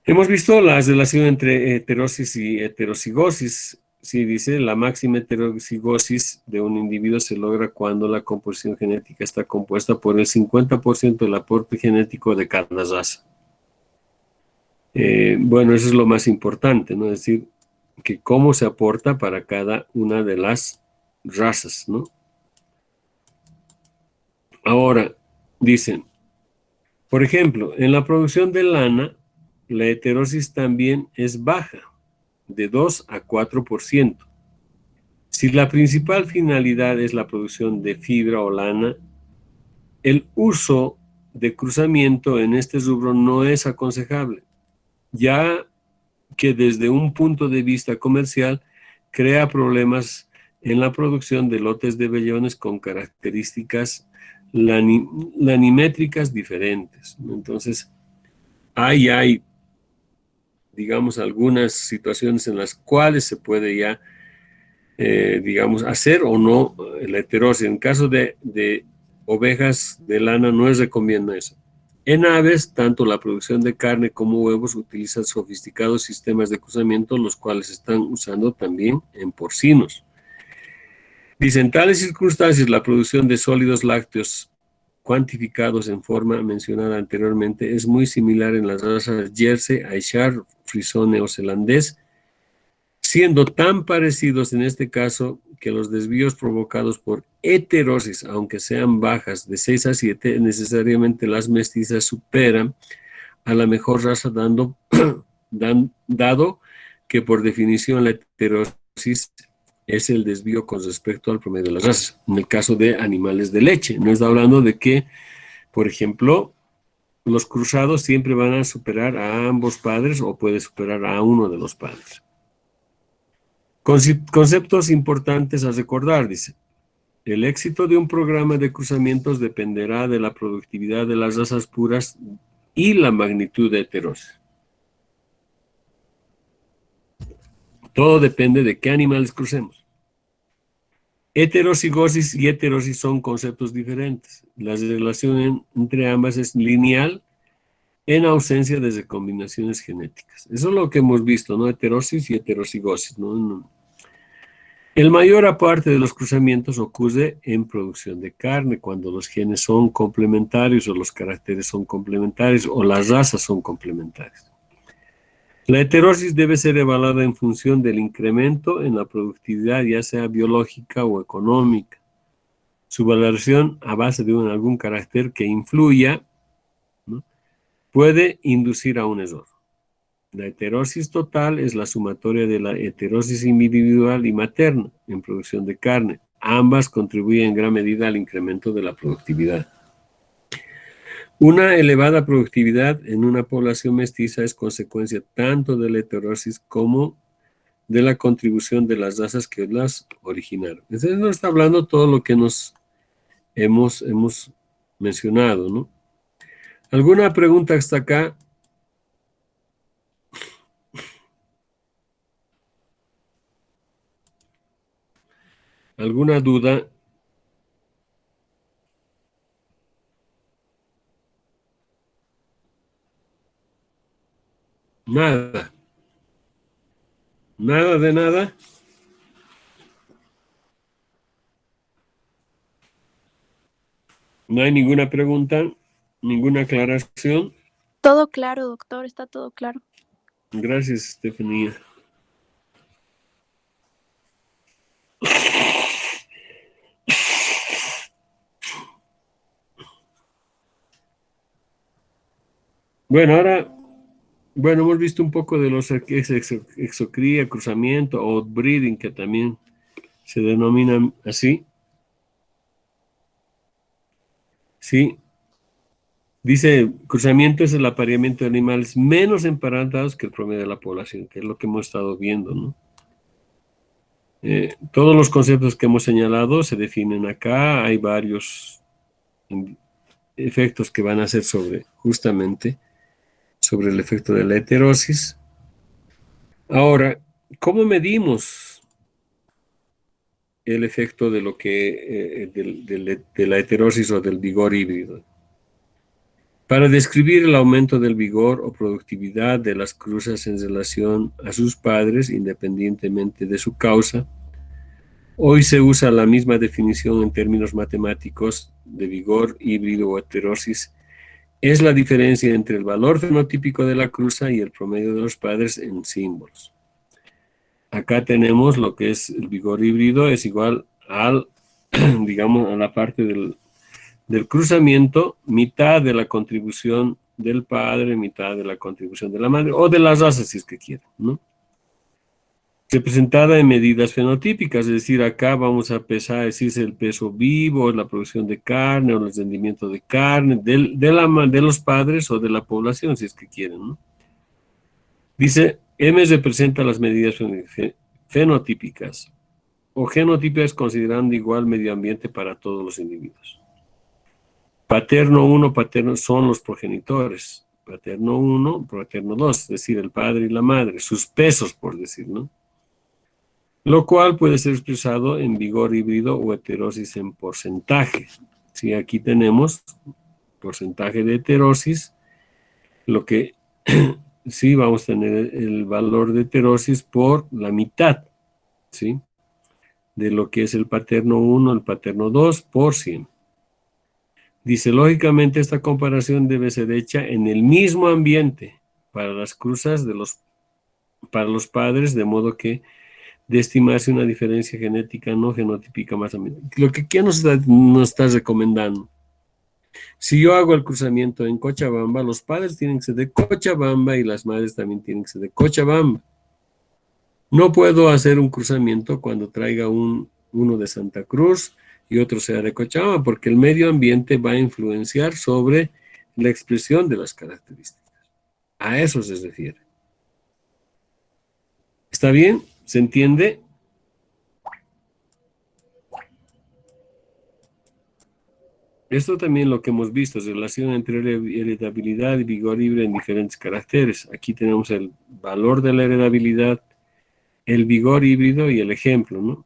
Hemos visto la relación entre heterosis y heterocigosis. Sí, dice, la máxima heterocigosis de un individuo se logra cuando la composición genética está compuesta por el 50% del aporte genético de cada raza. Bueno, eso es lo más importante, ¿no? Es decir, que cómo se aporta para cada una de las razas, ¿no? Ahora, dicen, por ejemplo, en la producción de lana, la heterosis también es baja, de 2 a 4%. Si la principal finalidad es la producción de fibra o lana, el uso de cruzamiento en este rubro no es aconsejable, ya que desde un punto de vista comercial crea problemas en la producción de lotes de vellones con características lanimétricas diferentes. Entonces, hay, digamos, algunas situaciones en las cuales se puede ya, digamos, hacer o no la heterosis. En caso de ovejas de lana no es recomiendo eso. En aves, tanto la producción de carne como huevos utilizan sofisticados sistemas de cruzamiento, los cuales se están usando también en porcinos. Dice, en tales circunstancias, la producción de sólidos lácteos cuantificados en forma mencionada anteriormente es muy similar en las razas Jersey, Ayrshire, Frisón neozelandés, siendo tan parecidos en este caso que los desvíos provocados por heterosis, aunque sean bajas de 6 a 7, necesariamente las mestizas superan a la mejor raza dado que por definición la heterosis es el desvío con respecto al promedio de las razas. En el caso de animales de leche, no está hablando de que, por ejemplo, los cruzados siempre van a superar a ambos padres o puede superar a uno de los padres. Conceptos importantes a recordar, dice. El éxito de un programa de cruzamientos dependerá de la productividad de las razas puras y la magnitud de heterosis. Todo depende de qué animales crucemos. Heterocigosis y heterosis son conceptos diferentes. La relación entre ambas es lineal en ausencia de recombinaciones genéticas. Eso es lo que hemos visto, ¿no? Heterosis y heterocigosis, ¿no? El mayor aparte de los cruzamientos ocurre en producción de carne, cuando los genes son complementarios o los caracteres son complementarios o las razas son complementarias. La heterosis debe ser evaluada en función del incremento en la productividad, ya sea biológica o económica. Su valoración a base de algún carácter que influya, ¿no?, puede inducir a un error. La heterosis total es la sumatoria de la heterosis individual y materna en producción de carne. Ambas contribuyen en gran medida al incremento de la productividad. Una elevada productividad en una población mestiza es consecuencia tanto de la heterosis como de la contribución de las razas que las originaron. Entonces nos está hablando todo lo que nos hemos mencionado, ¿no? ¿Alguna pregunta hasta acá? ¿Alguna duda? Nada. Nada de nada. No hay ninguna pregunta, ninguna aclaración. Todo claro, doctor, está todo claro. Gracias, Estefanía. Bueno, ahora, hemos visto un poco de los exocría, cruzamiento o breeding, que también Se denominan así. Sí. Dice, cruzamiento es el apareamiento de animales menos emparentados que el promedio de la población, que es lo que hemos estado viendo, ¿no? Todos los conceptos que hemos señalado se definen acá. Hay varios efectos que van a ser justamente, sobre el efecto de la heterosis. Ahora, ¿cómo medimos el efecto de lo que, de la heterosis o del vigor híbrido? Para describir el aumento del vigor o productividad de las cruzas en relación a sus padres, independientemente de su causa, hoy se usa la misma definición en términos matemáticos de vigor híbrido o heterosis. Es la diferencia entre el valor fenotípico de la cruza y el promedio de los padres en símbolos. Acá tenemos lo que es el vigor híbrido, es igual al, digamos, a la parte del cruzamiento, mitad de la contribución del padre, mitad de la contribución de la madre, o de las razas, si es que quieren, ¿no? Representada en medidas fenotípicas, es decir, acá vamos a pesar, si es el peso vivo, la producción de carne, o el rendimiento de carne, de los padres o de la población, si es que quieren, ¿no? Dice, M representa las medidas fenotípicas, o genotípicas considerando igual medio ambiente para todos los individuos. Paterno 1, paterno son los progenitores. Paterno 1, paterno 2, es decir, el padre y la madre, sus pesos, por decir, ¿no? Lo cual puede ser expresado en vigor híbrido o heterosis en porcentaje. Sí, aquí tenemos porcentaje de heterosis, lo que sí vamos a tener el valor de heterosis por la mitad, ¿sí? De lo que es el paterno 1, el paterno 2 por 100. Dice, lógicamente esta comparación debe ser hecha en el mismo ambiente para las cruzas para los padres, de modo que de estimarse una diferencia genética no genotípica más o menos. Lo que aquí nos está recomendando. Si yo hago el cruzamiento en Cochabamba, los padres tienen que ser de Cochabamba y las madres también tienen que ser de Cochabamba. No puedo hacer un cruzamiento cuando traiga uno de Santa Cruz y otro sea de Cochabamba, porque el medio ambiente va a influenciar sobre la expresión de las características. A eso se refiere. ¿Está bien? ¿Se entiende? Esto también lo que hemos visto, es relación entre heredabilidad y vigor híbrido en diferentes caracteres. Aquí tenemos el valor de la heredabilidad, el vigor híbrido y el ejemplo, ¿no?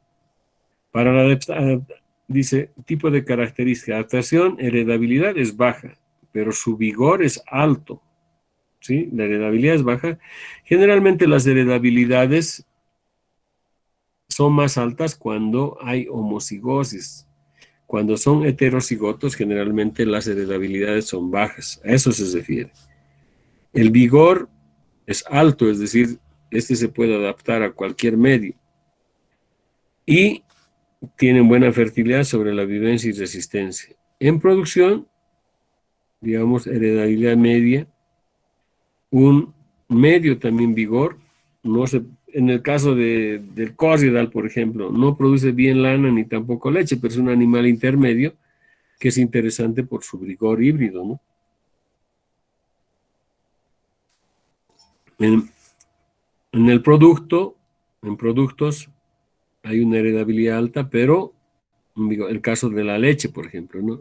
Para dice, tipo de característica, adaptación, heredabilidad es baja, pero su vigor es alto, ¿sí? La heredabilidad es baja. Generalmente las heredabilidades son más altas cuando hay homocigosis. Cuando son heterocigotos, generalmente las heredabilidades son bajas. A eso se refiere. El vigor es alto, es decir, este se puede adaptar a cualquier medio. Y tienen buena fertilidad sobre la vivencia y resistencia. En producción, digamos, heredabilidad media, un medio también vigor, no se, en el caso del corriedal, por ejemplo, no produce bien lana ni tampoco leche, pero es un animal intermedio que es interesante por su vigor híbrido, ¿no? En el producto, en productos, hay una heredabilidad alta, pero el caso de la leche, por ejemplo, ¿no?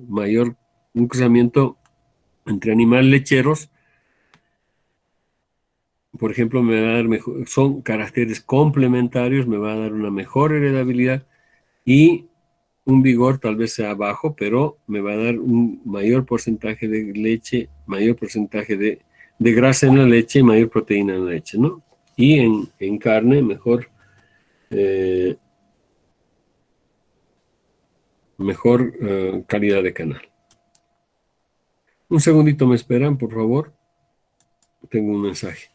Un cruzamiento entre animales lecheros, por ejemplo, me va a dar mejor, son caracteres complementarios, me va a dar una mejor heredabilidad y un vigor tal vez sea bajo, pero me va a dar un mayor porcentaje de leche, mayor porcentaje de grasa en la leche y mayor proteína en la leche, ¿no? Y en carne, mejor calidad de canal. Un segundito me esperan, por favor. Tengo un mensaje.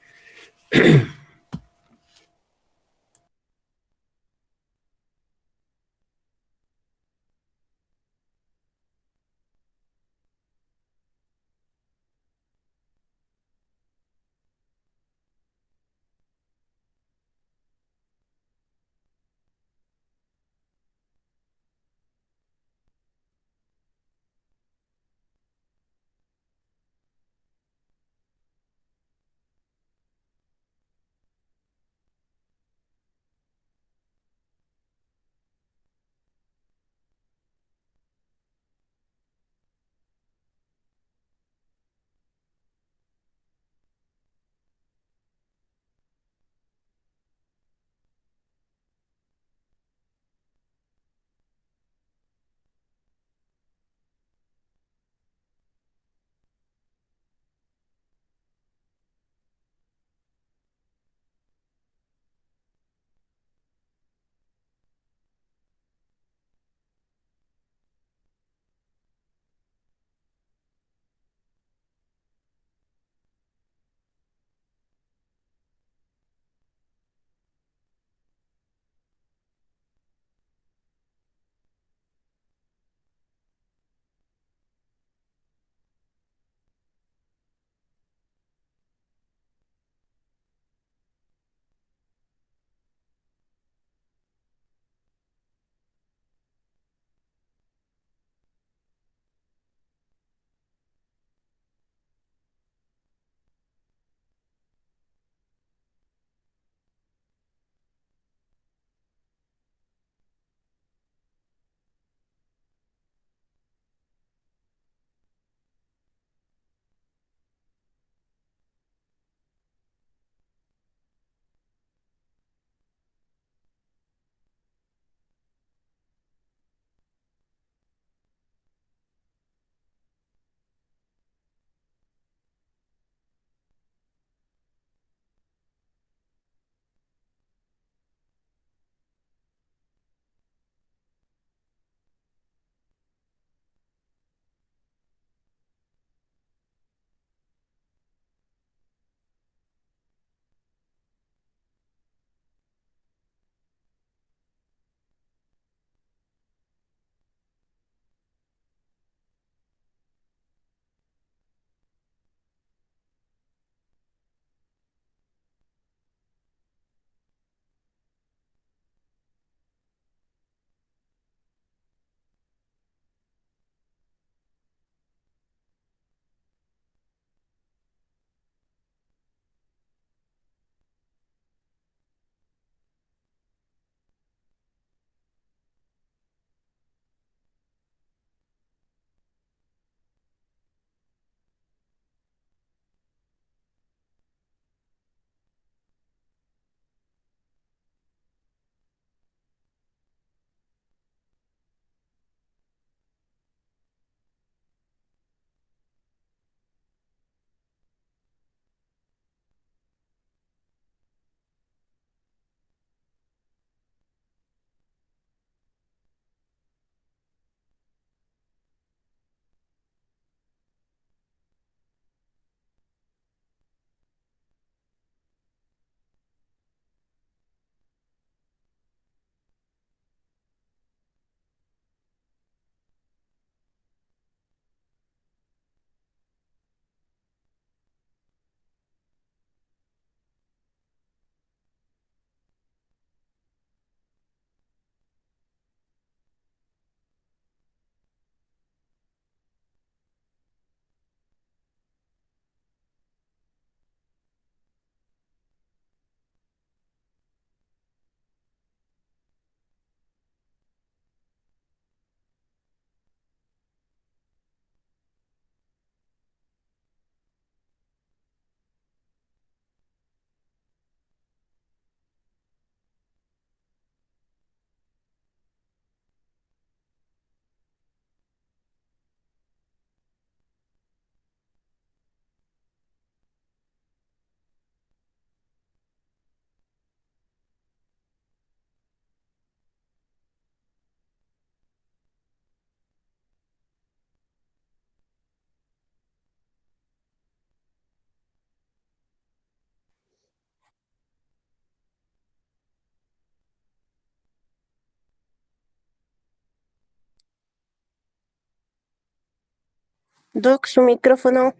Doc, su micrófono.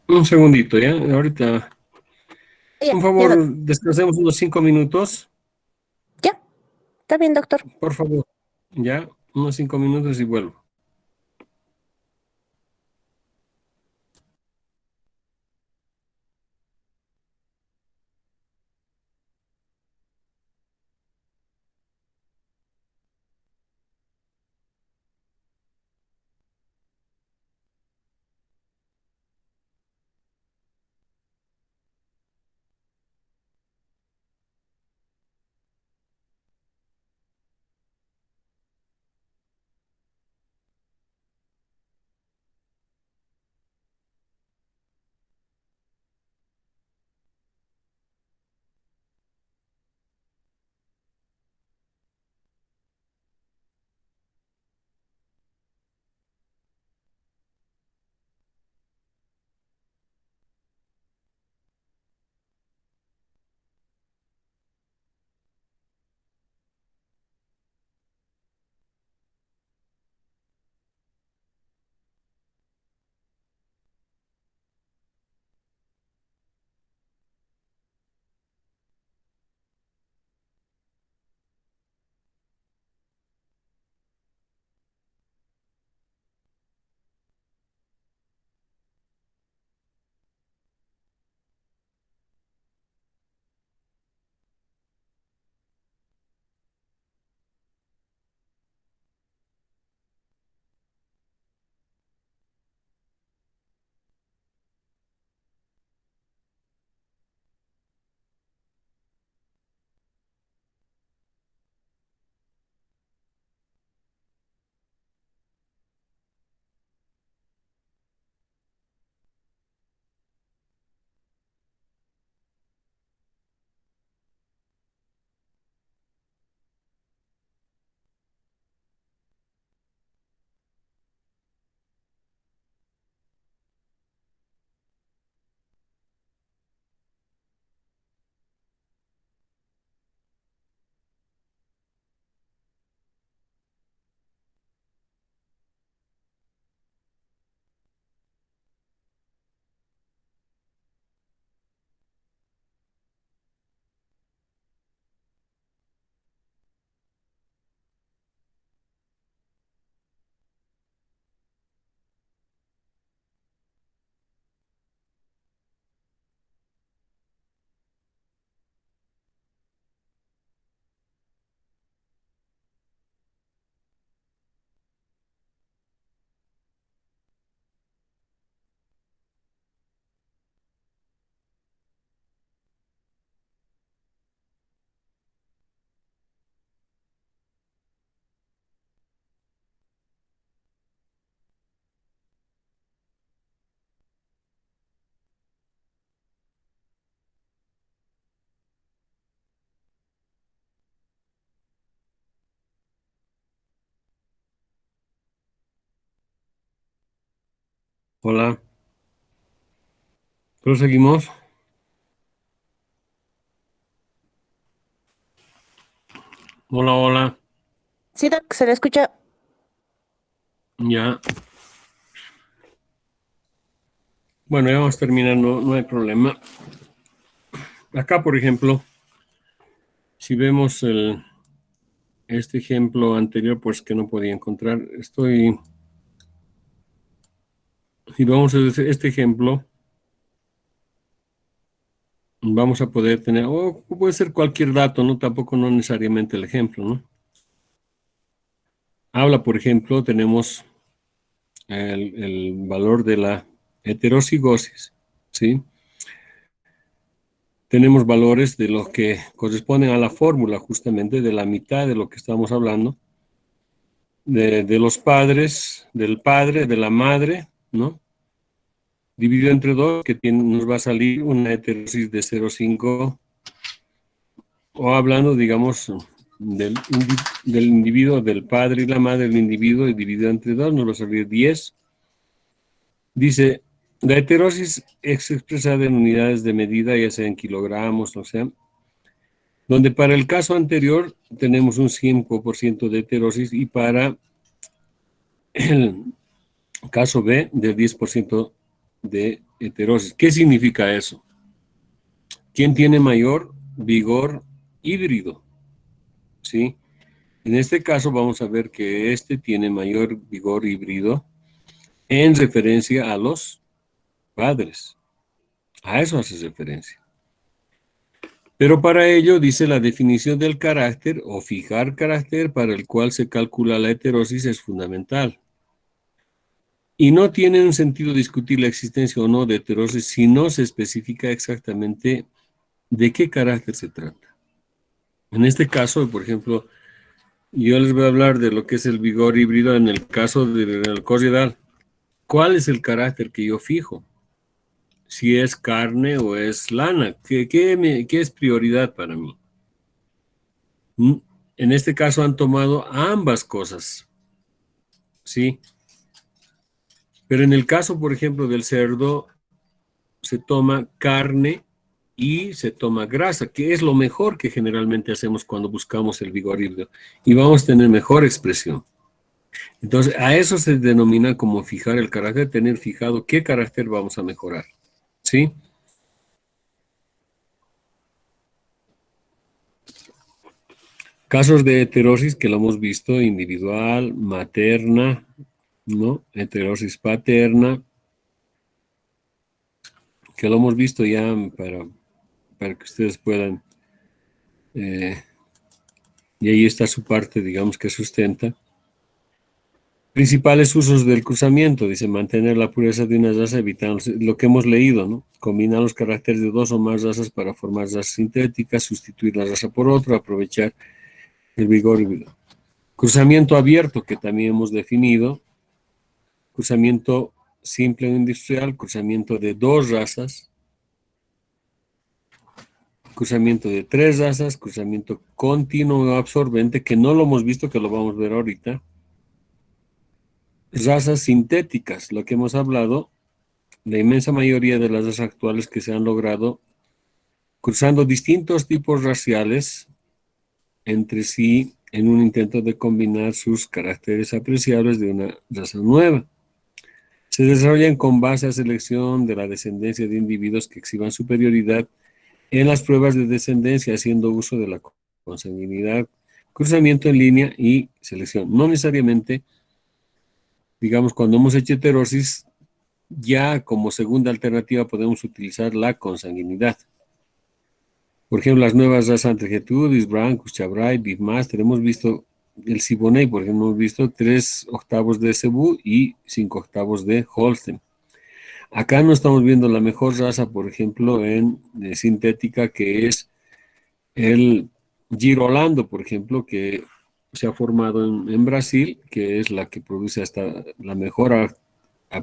Un segundito, ¿ya? Ahorita, Ya, por ya, favor, doc. descansemos unos 5 minutos, Ya, está bien, doctor. por favor. Ya, unos 5 minutos y vuelvo. Hola, proseguimos. Hola, hola. Sí, doc, se le escucha. Ya. Bueno, ya vamos terminando, no hay problema. Acá, por ejemplo, si vemos este ejemplo anterior, pues que no podía encontrar, si vamos a este ejemplo, vamos a poder tener, o puede ser cualquier dato, ¿no? Tampoco no necesariamente el ejemplo, ¿no? Habla, por ejemplo, tenemos el valor de la heterocigosis, ¿sí? Tenemos valores de los que corresponden a la fórmula justamente de la mitad de lo que estamos hablando, de los padres, del padre, de la madre, ¿no? Dividido entre 2, que nos va a salir una heterosis de 0,5, o hablando, digamos, del individuo, del padre y la madre del individuo, y dividido entre 2, nos va a salir 10. Dice, la heterosis es expresada en unidades de medida, ya sea en kilogramos, o sea, donde para el caso anterior tenemos un 5% de heterosis y para el caso B del 10% de heterosis. ¿Qué significa eso? ¿Quién tiene mayor vigor híbrido? ¿Sí? En este caso vamos a ver que este tiene mayor vigor híbrido en referencia a los padres. A eso hace referencia. Pero para ello, dice la definición del carácter o fijar carácter para el cual se calcula la heterosis es fundamental. Y no tiene un sentido discutir la existencia o no de heterosis si no se especifica exactamente de qué carácter se trata. En este caso, por ejemplo, yo les voy a hablar de lo que es el vigor híbrido en el caso del cordial. ¿Cuál es el carácter que yo fijo? Si es carne o es lana. ¿Qué es prioridad para mí? En este caso han tomado ambas cosas. ¿Sí? Pero en el caso, por ejemplo, del cerdo, se toma carne y se toma grasa, que es lo mejor que generalmente hacemos cuando buscamos el vigor híbrido. Y vamos a tener mejor expresión. Entonces, a eso se denomina como fijar el carácter, tener fijado qué carácter vamos a mejorar. ¿Sí? Casos de heterosis que lo hemos visto, individual, materna, ¿no? Heterosis paterna, que lo hemos visto ya para que ustedes puedan, y ahí está su parte, digamos, que sustenta. Principales usos del cruzamiento, dice, mantener la pureza de una raza, evitando lo que hemos leído, ¿no? Combinar los caracteres de dos o más razas para formar razas sintéticas, sustituir la raza por otra, aprovechar el vigor híbrido. Cruzamiento abierto, que también hemos definido, cruzamiento simple o industrial, cruzamiento de dos razas, cruzamiento de tres razas, cruzamiento continuo o absorbente, que no lo hemos visto, que lo vamos a ver ahorita. Razas sintéticas, lo que hemos hablado, la inmensa mayoría de las razas actuales que se han logrado cruzando distintos tipos raciales entre sí en un intento de combinar sus caracteres apreciables de una raza nueva. Se desarrollan con base a selección de la descendencia de individuos que exhiban superioridad en las pruebas de descendencia, haciendo uso de la consanguinidad, cruzamiento en línea y selección. No necesariamente, digamos, cuando hemos hecho heterosis, ya como segunda alternativa podemos utilizar la consanguinidad. Por ejemplo, las nuevas razas Antrigetudis, Brancus, Chabrai, Beefmaster, hemos visto el Siboney, por ejemplo, hemos visto 3/8 de Cebu y 5/8 de Holstein. Acá no estamos viendo la mejor raza, por ejemplo, en sintética, que es el Girolando, por ejemplo, que se ha formado en Brasil, que es la que produce hasta, la mejor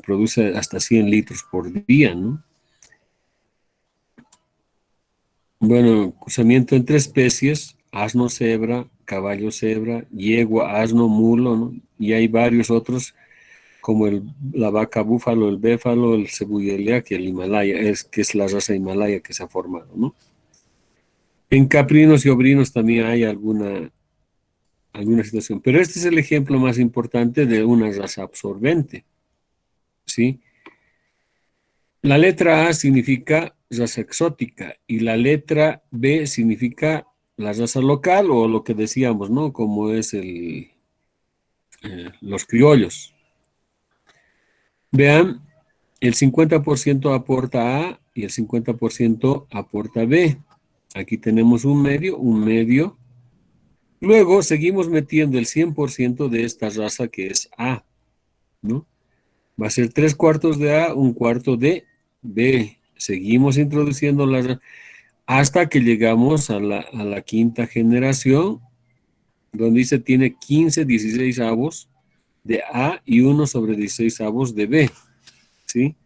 produce hasta 100 litros por día, ¿no? Bueno, cruzamiento entre especies, asno cebra, caballo cebra, yegua, asno, mulo, ¿no? Y hay varios otros, como la vaca búfalo, el béfalo, el cebuyeliac y el himalaya, que es la raza himalaya que se ha formado, ¿no? En caprinos y obrinos también hay alguna situación, pero este es el ejemplo más importante de una raza absorbente, ¿sí? La letra A significa raza exótica y la letra B significa la raza local o lo que decíamos, ¿no? Como es los criollos. Vean, el 50% aporta A y el 50% aporta B. Aquí tenemos un medio. Luego seguimos metiendo el 100% de esta raza que es A, ¿no? Va a ser 3/4 de A, 1/4 de B. Seguimos introduciendo hasta que llegamos a la quinta generación, donde dice tiene 15/16 de A y 1/16 de B, ¿sí?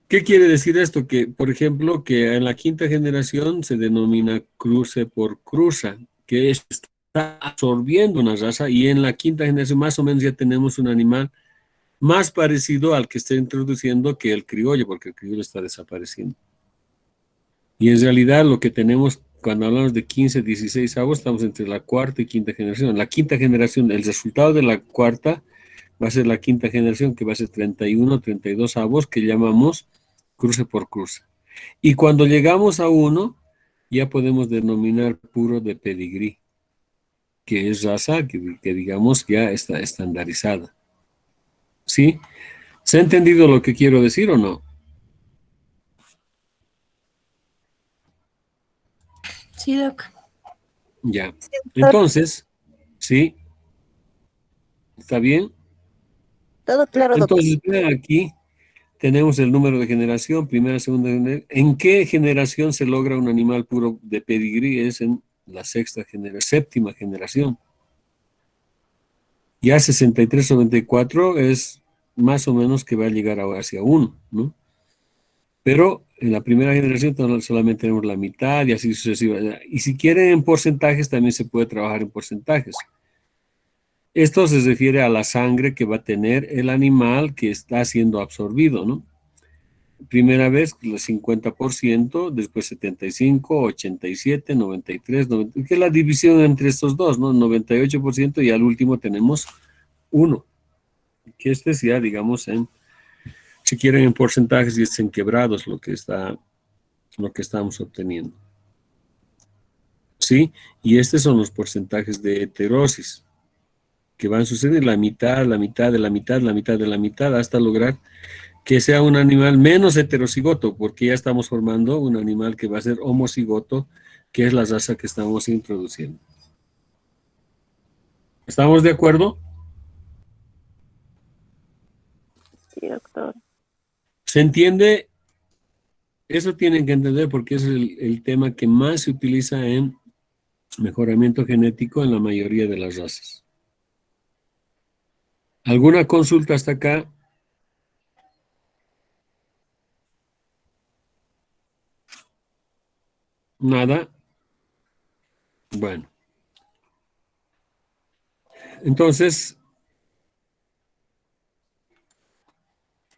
¿Qué quiere decir esto? Que, por ejemplo, que en la quinta generación se denomina cruce por cruza, que está absorbiendo una raza, y en la quinta generación más o menos ya tenemos un animal más parecido al que está introduciendo que el criollo, porque el criollo está desapareciendo. Y en realidad lo que tenemos cuando hablamos de 15/16 estamos entre la cuarta y quinta generación. La quinta generación, el resultado de la cuarta va a ser la quinta generación, que va a ser 31, 32 avos, que llamamos cruce por cruce. Y cuando llegamos a 1, ya podemos denominar puro de pedigrí, que es raza que digamos ya está estandarizada. ¿Sí? ¿Se ha entendido lo que quiero decir o no? Sí, Doc. Ya. Entonces, ¿sí? ¿Está bien? Todo claro, doctor. Entonces, vean aquí tenemos el número de generación, primera, segunda generación. ¿En qué generación se logra un animal puro de pedigrí? Es en la séptima generación. Ya 63 o 94 es más o menos que va a llegar hacia 1, ¿no? Pero en la primera generación solamente tenemos la mitad y así sucesivamente. Y si quieren en porcentajes, también se puede trabajar en porcentajes. Esto se refiere a la sangre que va a tener el animal que está siendo absorbido, ¿no? Primera vez, el 50%, después 75, 87, 93, 90, que es la división entre estos dos, ¿no? 98% y al último tenemos 1, que este es ya, digamos, si quieren en porcentajes y es en quebrados lo que estamos obteniendo. ¿Sí? Y estos son los porcentajes de heterosis, que van a suceder la mitad, la mitad de la mitad, la mitad de la mitad, hasta lograr que sea un animal menos heterocigoto, porque ya estamos formando un animal que va a ser homocigoto, que es la raza que estamos introduciendo. ¿Estamos de acuerdo? Sí, doctor. ¿Se entiende? Eso tienen que entender porque es el tema que más se utiliza en mejoramiento genético en la mayoría de las razas. ¿Alguna consulta hasta acá? Nada. Bueno. Entonces,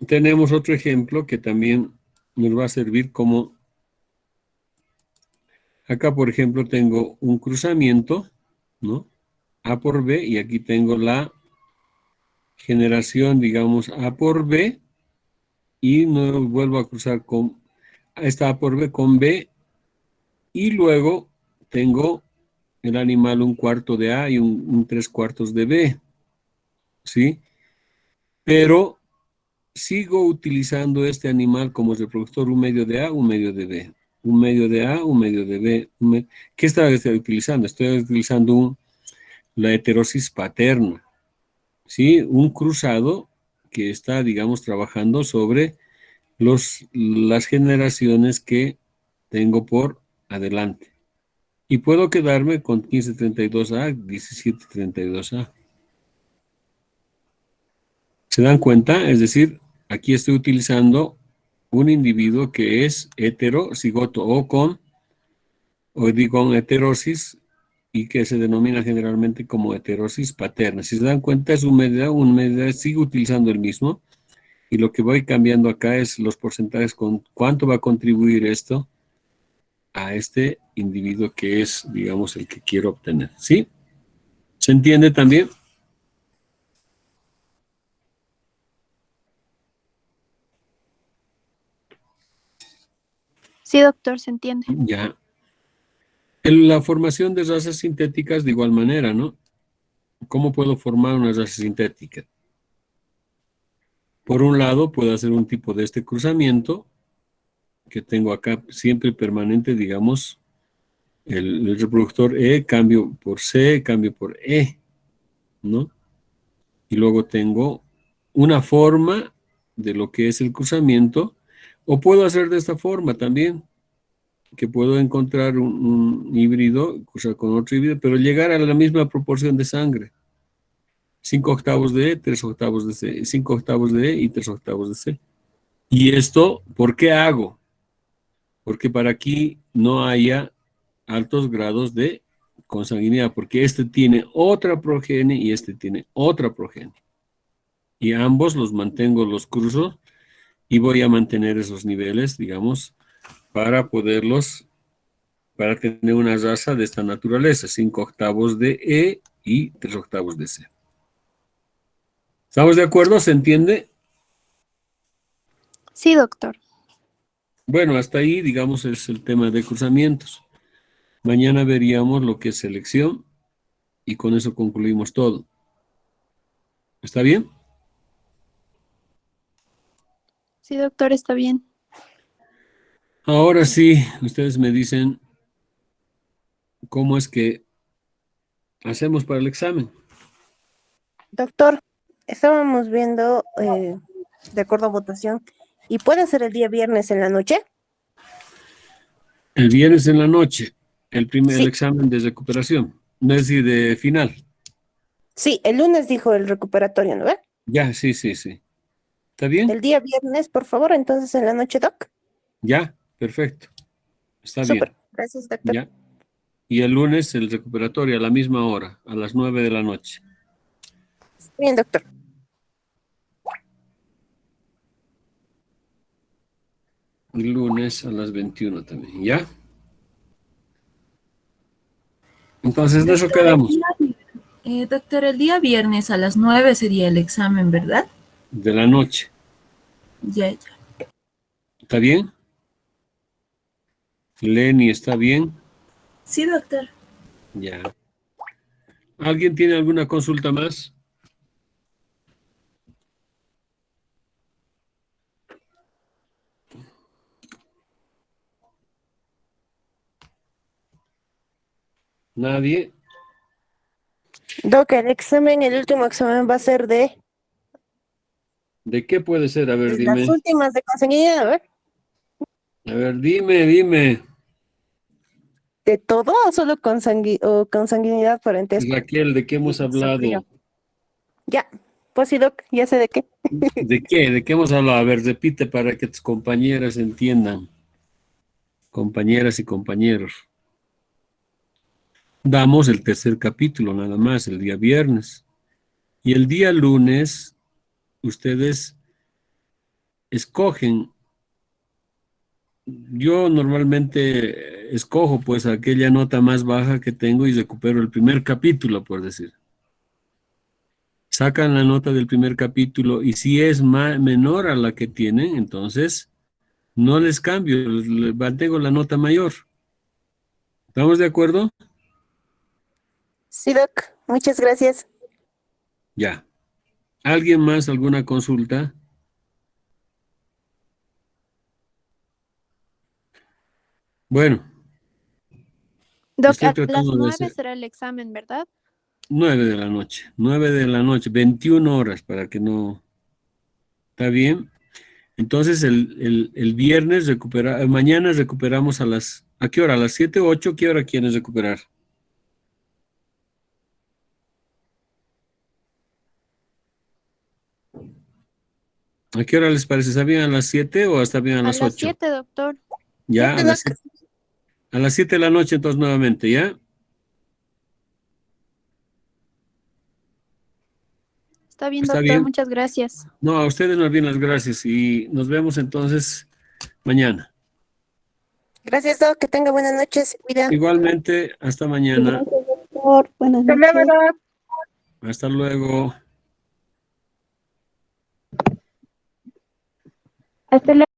tenemos otro ejemplo que también nos va a servir como... Acá, por ejemplo, tengo un cruzamiento, ¿no? A por B, y aquí tengo la generación, digamos, A por B, y no vuelvo a cruzar con esta A por B con B, y luego tengo el animal un cuarto de A y un 3/4 de B, ¿sí? Pero sigo utilizando este animal como reproductor un medio de A, un medio de B, un medio de A, un medio de B. ¿Qué estoy utilizando? Estoy utilizando la heterosis paterna, ¿sí? Un cruzado que está, digamos, trabajando sobre las generaciones que tengo por adelante. Y puedo quedarme con 1532A, 1732A. ¿Se dan cuenta? Es decir, aquí estoy utilizando un individuo que es heterocigoto o con heterosis y que se denomina generalmente como heterosis paterna. Si se dan cuenta, es un media, sigo utilizando el mismo, y lo que voy cambiando acá es los porcentajes con cuánto va a contribuir esto a este individuo que es, digamos, el que quiero obtener. ¿Sí? ¿Se entiende también? Sí, doctor, se entiende. Ya. La formación de razas sintéticas de igual manera, ¿no? ¿Cómo puedo formar una raza sintética? Por un lado, puedo hacer un tipo de este cruzamiento que tengo acá siempre permanente, digamos, el reproductor E, cambio por C, cambio por E, ¿no? Y luego tengo una forma de lo que es el cruzamiento, o puedo hacer de esta forma también, que puedo encontrar un híbrido, cruzar con otro híbrido, pero llegar a la misma proporción de sangre. 5/8 de E, 3/8 de C, 5/8 de E y 3/8 de C. Y esto, ¿por qué hago? Porque para aquí no haya altos grados de consanguinidad, porque este tiene otra progenie y este tiene otra progenie. Y ambos los mantengo, los cruzo, y voy a mantener esos niveles, digamos, para tener una raza de esta naturaleza, 5/8 de E y 3/8 de C. ¿Estamos de acuerdo? ¿Se entiende? Sí, doctor. Bueno, hasta ahí, digamos, es el tema de cruzamientos. Mañana veríamos lo que es selección y con eso concluimos todo. ¿Está bien? Sí, doctor, está bien. Ahora sí, ustedes me dicen cómo es que hacemos para el examen. Doctor, estábamos viendo de acuerdo a votación y puede ser el día viernes en la noche. El viernes en la noche, el Sí, examen de recuperación, no es decir, de final. sí, el lunes dijo el recuperatorio, ¿no ve? Ya, sí, sí, sí. ¿Está bien? El día viernes, por favor, entonces en la noche, Doc. Ya, perfecto. Está bien. Súper, gracias, doctor. Ya. Y el lunes el recuperatorio a la misma hora, a las 9 de la noche. Bien, doctor. El lunes a las 21 también, ¿ya? Entonces de eso Doctor, quedamos. doctor, el día viernes a las 9 sería el examen, ¿verdad? De la noche. Ya, ya. ¿Está bien? Lenny, ¿está bien? Sí, doctor. Ya. ¿Alguien tiene alguna consulta más? ¿Nadie? Doc, el examen, el último examen va a ser de ¿De qué puede ser? A ver, las dime. últimas de consanguinidad, a ver. A ver, dime. ¿De todo o solo o consanguinidad parentesco? Raquel, ¿de qué hemos hablado? Ya, pues sí, Doc, ya sé de qué. ¿De qué? ¿De qué hemos hablado? A ver, repite para que tus compañeras entiendan. Compañeras y compañeros. Damos el tercer capítulo nada más, el día viernes. Y el día lunes, ustedes escogen. Yo normalmente escojo pues aquella nota más baja que tengo y recupero el primer capítulo, por decir. Sacan la nota del primer capítulo y si es menor a la que tienen, entonces no les cambio, les mantengo la nota mayor. ¿Estamos de acuerdo? Sí, Doc, muchas gracias. Ya. ¿Alguien más, alguna consulta? Bueno, Doc, estoy a las tratando de 9 hacer será el examen, ¿verdad? 9 de la noche, 9 de la noche, 21 horas para que no... ¿Está bien? Entonces el viernes mañana recuperamos ¿a qué hora? ¿A las 7 o 8? ¿Qué hora quieres recuperar? ¿A qué hora les parece? ¿Está bien a las 7 o está bien a A las las 8? 7, doctor. Ya, Siete, Doc. a las 7 de la noche entonces nuevamente, ¿ya? Está bien, ¿Está doctor. bien? Muchas gracias. No, a ustedes nos bien las gracias y nos vemos entonces mañana. Gracias, Doc, que tenga buenas noches. Se cuida. Igualmente, hasta mañana. Gracias, doctor. Buenas Hasta luego, noches. Doc. Hasta luego. Hasta luego.